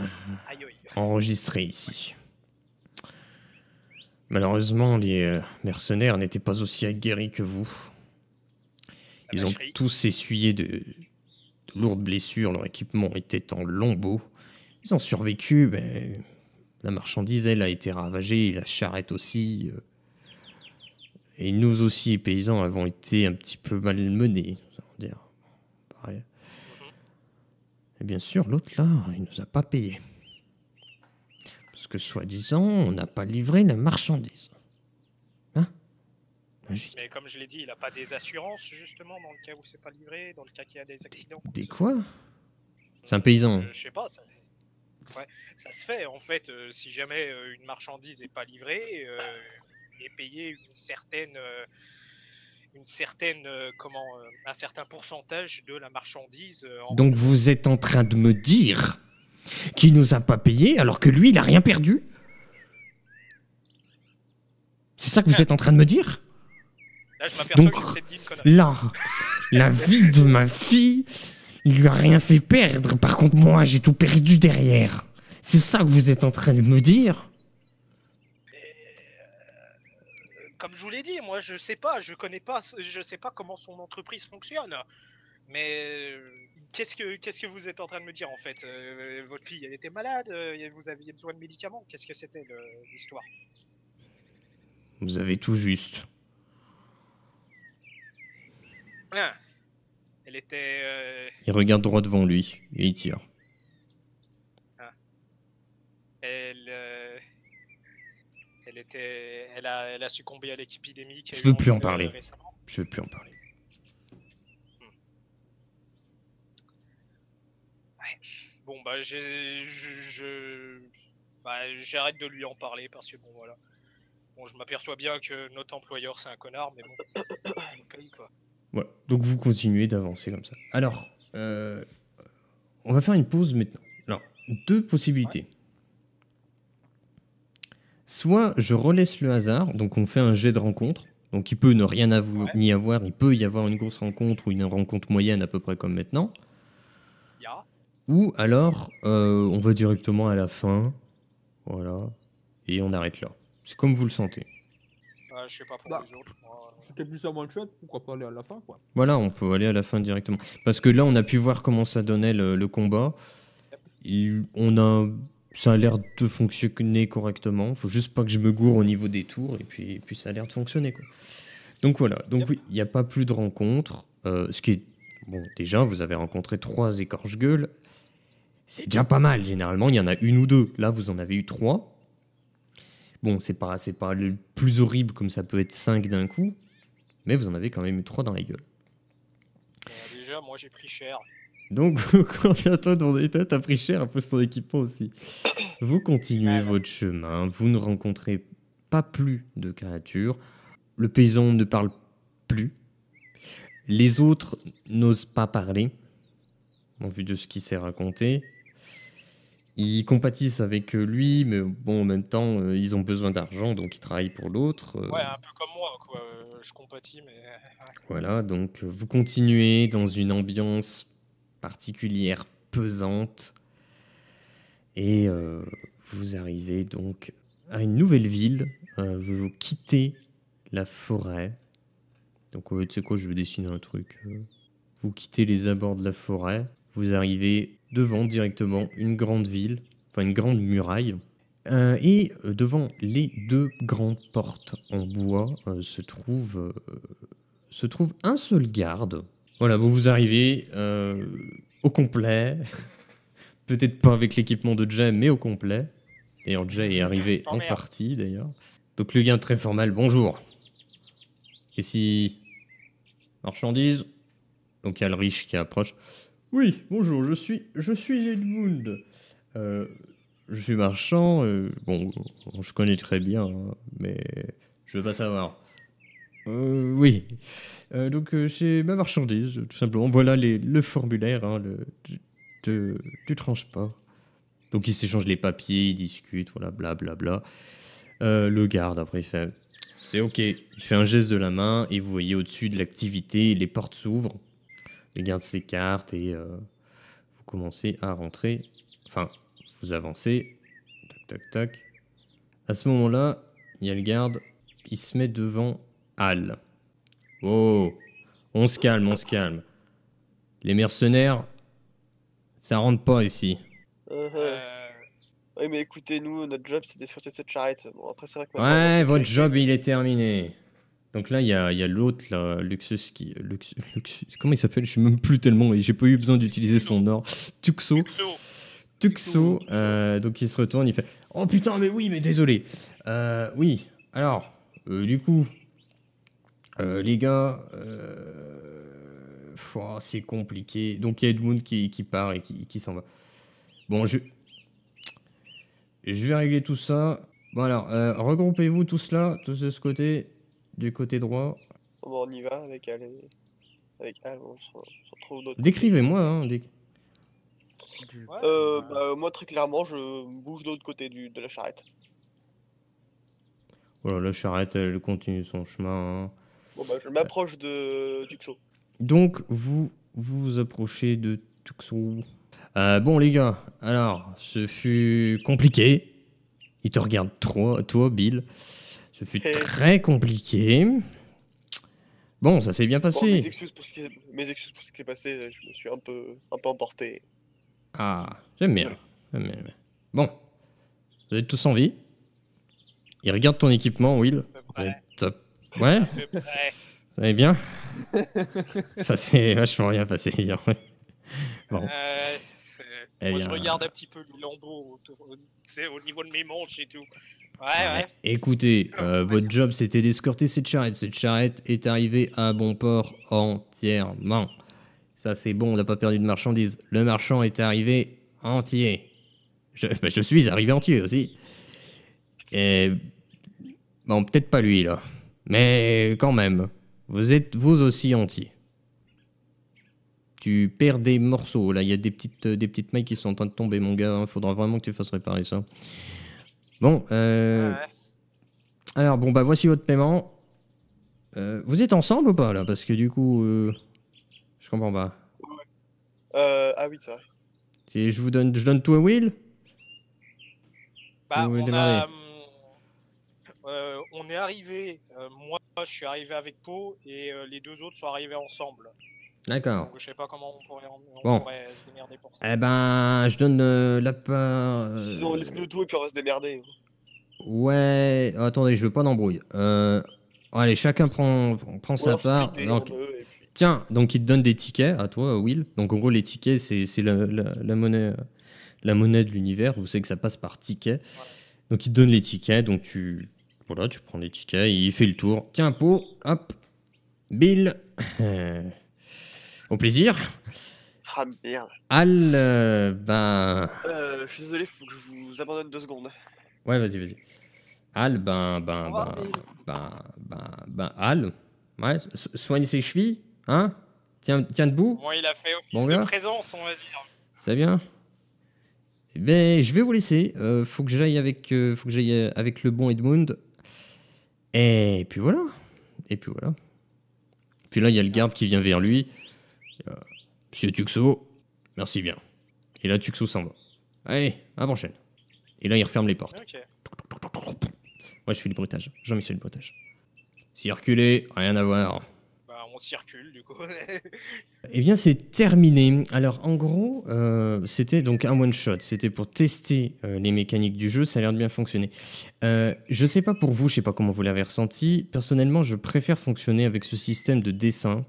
aïe. enregistrer ici. Malheureusement, les mercenaires n'étaient pas aussi aguerris que vous. La Ils ont vacherie. tous essuyé de lourdes blessures, leur équipement était en lambeaux. Ils ont survécu, mais la marchandise, elle, a été ravagée, la charrette aussi. Et nous aussi, les paysans, avons été un petit peu malmenés, on va dire. Pareil. Et bien sûr, l'autre là, il nous a pas payé. Parce que soi-disant, on n'a pas livré la marchandise. Hein? Magique. Mais comme je l'ai dit, il a pas des assurances justement dans le cas où c'est pas livré, dans le cas qu'il y a des accidents. Des quoi? C'est un paysan. Je sais pas. Ça... Ça se fait, en fait, si jamais une marchandise n'est pas livrée, il est payé un certain pourcentage de la marchandise en Donc vous êtes en train de me dire qu'il nous a pas payé alors que lui, il a rien perdu? C'est ça que vous êtes en train de me dire? Là, je m'aperçois Donc, que j'ai peut-être dit une connerie. là, la vie de ma fille, il lui a rien fait perdre. Par contre, moi, j'ai tout perdu derrière. C'est ça que vous êtes en train de me dire? Comme je vous l'ai dit, moi, je sais pas, je sais pas comment son entreprise fonctionne. Mais qu'est-ce que vous êtes en train de me dire, en fait? Votre fille, elle était malade, vous aviez besoin de médicaments, qu'est-ce que c'était l'histoire? Vous avez tout juste. Ah, elle était... Il regarde droit devant lui et il tire. Elle a succombé à l'épidémie qu'il y a Je eu veux plus en Ville, parler. récemment. Je veux plus en parler. Bon, bah, j'arrête de lui en parler parce que bon, voilà. Bon, je m'aperçois bien que notre employeur c'est un connard, mais bon, il nous paye quoi. Voilà. Donc vous continuez d'avancer comme ça. Alors, on va faire une pause maintenant. Alors, deux possibilités. Soit je relaisse le hasard, donc on fait un jet de rencontre. Donc il peut ne rien ni avoir, il peut y avoir une grosse rencontre ou une rencontre moyenne à peu près comme maintenant. Ya. Ou alors on va directement à la fin. Voilà. Et on arrête là. C'est comme vous le sentez. Je sais pas pour Bah, les autres. Moi, C'était plus un one shot, pourquoi pas aller à la fin, quoi. Voilà, on peut aller à la fin directement. Parce que là, on a pu voir comment ça donnait le combat. Ça a l'air de fonctionner correctement. Faut juste pas que je me gourre au niveau des tours. Et puis ça a l'air de fonctionner, quoi. Donc voilà. Donc oui, il n'y a pas plus de rencontres. Ce qui est... Bon, déjà, vous avez rencontré 3 écorche-gueules. C'est déjà pas mal. Généralement, il y en a 1 ou 2. Là, vous en avez eu 3. Bon, c'est pas le plus horrible comme ça peut être 5 d'un coup. Mais vous en avez quand même eu 3 dans la gueule. déjà, moi j'ai pris cher. Donc, quand à toi, ton état, t'as pris cher un peu ton équipement aussi. Vous continuez votre chemin, vous ne rencontrez pas plus de créatures. Le paysan ne parle plus. Les autres n'osent pas parler, en vue de ce qui s'est raconté. Ils compatissent avec lui, mais bon, en même temps, ils ont besoin d'argent, donc ils travaillent pour l'autre. Ouais, un peu comme moi, quoi. Je compatis, mais... Voilà, donc vous continuez dans une ambiance particulière, pesante, et vous arrivez donc à une nouvelle ville. Vous quittez la forêt. Donc tu sais quoi, je vais dessiner un truc. Vous quittez les abords de la forêt. Vous arrivez devant directement une grande ville, enfin une grande muraille. Et devant les 2 grandes portes en bois se trouve un seul garde. Voilà, vous arrivez au complet. Peut-être pas avec l'équipement de Jay, mais au complet. D'ailleurs, Jay est arrivé en partie, d'ailleurs. Donc le gars très formal, bonjour. Qu'est-ce marchandise? Donc il y a le riche qui approche. Oui, bonjour, je suis Edmund. Je suis marchand. Bon, je connais très bien, hein, mais je veux pas savoir. Oui. Donc, c'est ma marchandise, tout simplement. Voilà le formulaire, hein, tu tranches pas. Donc, ils s'échangent les papiers, ils discutent, voilà, blablabla. Le garde, après, il fait... C'est OK. Il fait un geste de la main, et vous voyez au-dessus de l'activité, les portes s'ouvrent. Le garde s'écarte, et vous commencez à rentrer. Enfin, vous avancez. Tac, tac, tac. À ce moment-là, il y a le garde, il se met devant Hal. Oh, on se calme, on se calme. Les mercenaires, ça rentre pas ici. Oui, mais écoutez, nous, notre job, c'est d'escorter cette charrette. Bon, après, c'est vrai que... Ouais, votre job, il est terminé. Donc là, il y a l'autre, là, Luxus, comment il s'appelle? Je sais même plus tellement, et j'ai pas eu besoin d'utiliser son nom. Tuxo. Donc il se retourne, il fait « Oh putain, mais oui, mais désolé. Oui, alors, du coup, les gars, c'est compliqué. » Donc il y a Edmund qui part et qui s'en va. Bon, je vais régler tout ça. Bon alors, regroupez-vous tous là, tous de ce côté, du côté droit. Bon, on y va avec Al. Avec Al, on se retrouve d'autre côté. Décrivez-moi, hein. Ouais, Bah, moi, très clairement, je bouge de l'autre côté de la charrette. Voilà, la charrette, elle continue son chemin. Hein. Bon, bah, je m'approche de Tuxo. Donc, vous vous approchez de Tuxo. Bon, les gars, alors, ce fut compliqué. Il te regarde toi, Bill. Ce fut très compliqué. Bon, ça s'est bien Bon, passé. mes excuses pour ce qui est passé, je me suis un peu emporté. Ah, j'aime bien. Bon, vous êtes tous en vie. Il regarde ton équipement, Will. à peu Vous près. êtes top. Ouais, À peu près. ça va bien. Ça s'est vachement rien passé hier. Ouais. Bon. Eh Moi, je bien, regarde un petit peu le lambeau au niveau de mes manches et tout. Ouais. écoutez, votre job c'était d'escorter cette charrette. Cette charrette est arrivée à bon port entièrement. Ça c'est bon, on n'a pas perdu de marchandises. Le marchand est arrivé entier. Je suis arrivé entier aussi. Et bon, peut-être pas lui là, mais quand même, vous êtes vous aussi entier. Tu perds des morceaux là, il y a des petites mailles qui sont en train de tomber, mon gars. Hein. Faudra vraiment que tu fasses réparer ça. Bon, Ouais. alors bon bah voici votre paiement. Vous êtes ensemble ou pas là? Parce que du coup, je comprends pas. Ah oui, c'est vrai. Si je donne tout à Will. Bah, Vous voulez démarrer? on est arrivé. Moi, je suis arrivé avec Po et les deux autres sont arrivés ensemble. D'accord. Donc, je sais pas comment on Bon. pourrait se démerder pour ça. Eh ben, je donne la part. Sinon, laisse-nous tout et puis on va se démerder. Ouais, attendez, je veux pas d'embrouille. Allez, chacun prend sa Ou part. splitter Donc, en deux, et puis... tiens, donc il te donne des tickets à toi, Will. Donc en gros, les tickets, c'est la monnaie de l'univers. Vous savez que ça passe par ticket. Donc il te donne les tickets. Donc tu prends les tickets. Il fait le tour. Tiens, Po, hop, Bill. Au plaisir. Ah merde. Al, Je suis désolé, faut que je vous abandonne 2 secondes. ouais, vas-y. Al, Al. Ouais, soigne ses chevilles, hein. Tiens debout. Moi, il a fait office Bon de gars. présence, on va dire. C'est bien. Eh ben, je vais vous laisser. Faut que j'aille avec le bon Edmund. Et puis voilà. Puis là, il y a le garde qui vient vers lui. Monsieur Tuxo, merci bien. Et là, Tuxo s'en va. Allez, à la prochaine. Et là, il referme les portes. Ok. Moi, je fais le bruitage. Jean-Michel Bruitage. Circuler, rien à voir. Bah, on circule, du coup. Eh bien, c'est terminé. Alors, en gros, c'était donc un one-shot. C'était pour tester les mécaniques du jeu. Ça a l'air de bien fonctionner. Je sais pas pour vous, je sais pas comment vous l'avez ressenti. Personnellement, je préfère fonctionner avec ce système de dessin.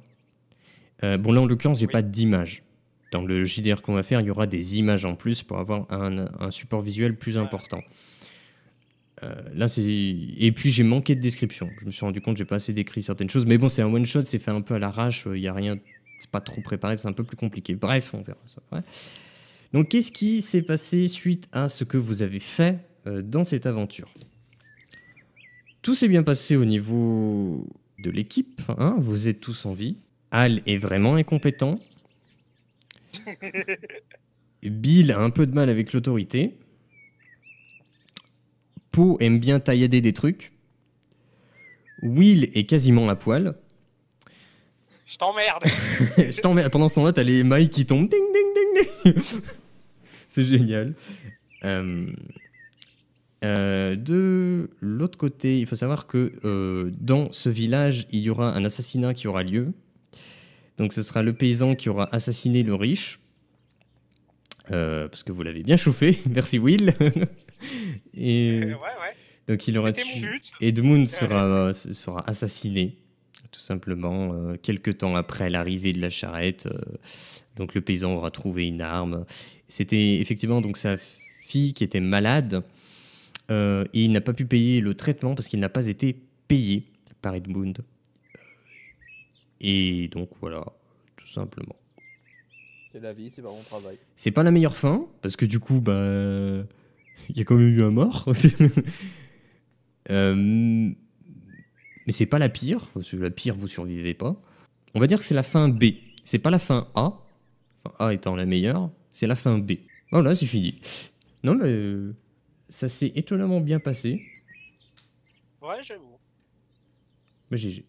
Bon, là, en l'occurrence, j'ai Oui. pas d'image. Dans le JDR qu'on va faire, il y aura des images en plus pour avoir un support visuel plus important. Là, c'est... Et puis, j'ai manqué de description. Je me suis rendu compte que j'ai pas assez décrit certaines choses. Mais bon, c'est un one-shot, c'est fait un peu à l'arrache. Il y a rien... C'est pas trop préparé, c'est un peu plus compliqué. Bref, on verra ça. Ouais. Donc, qu'est-ce qui s'est passé suite à ce que vous avez fait dans cette aventure? Tout s'est bien passé au niveau de l'équipe. Hein, vous êtes tous en vie. Al est vraiment incompétent. Bill a un peu de mal avec l'autorité. Po aime bien taillader des trucs. Will est quasiment à poil. Je t'emmerde. Je t'emmerde. Pendant ce temps-là, t'as les mailles qui tombent. Ding, ding, ding, ding. C'est génial. De l'autre côté, il faut savoir que dans ce village, il y aura un assassinat qui aura lieu. Donc ce sera le paysan qui aura assassiné le riche. Parce que vous l'avez bien chauffé. Merci Will. Et Ouais. donc il aura C'était mon tué. but. Edmund sera assassiné, tout simplement, quelques temps après l'arrivée de la charrette. Donc le paysan aura trouvé une arme. C'était effectivement donc sa fille qui était malade. Et il n'a pas pu payer le traitement parce qu'il n'a pas été payé par Edmund. Et donc voilà, tout simplement. C'est la vie, c'est pas mon travail. C'est pas la meilleure fin, parce que du coup, bah, Il y a quand même eu un mort. Mais c'est pas la pire, parce que la pire, vous survivez pas. On va dire que c'est la fin B. C'est pas la fin A. Enfin, A étant la meilleure, c'est la fin B. Voilà, c'est fini. Non, mais ça s'est étonnamment bien passé. Ouais, j'avoue. Mais GG.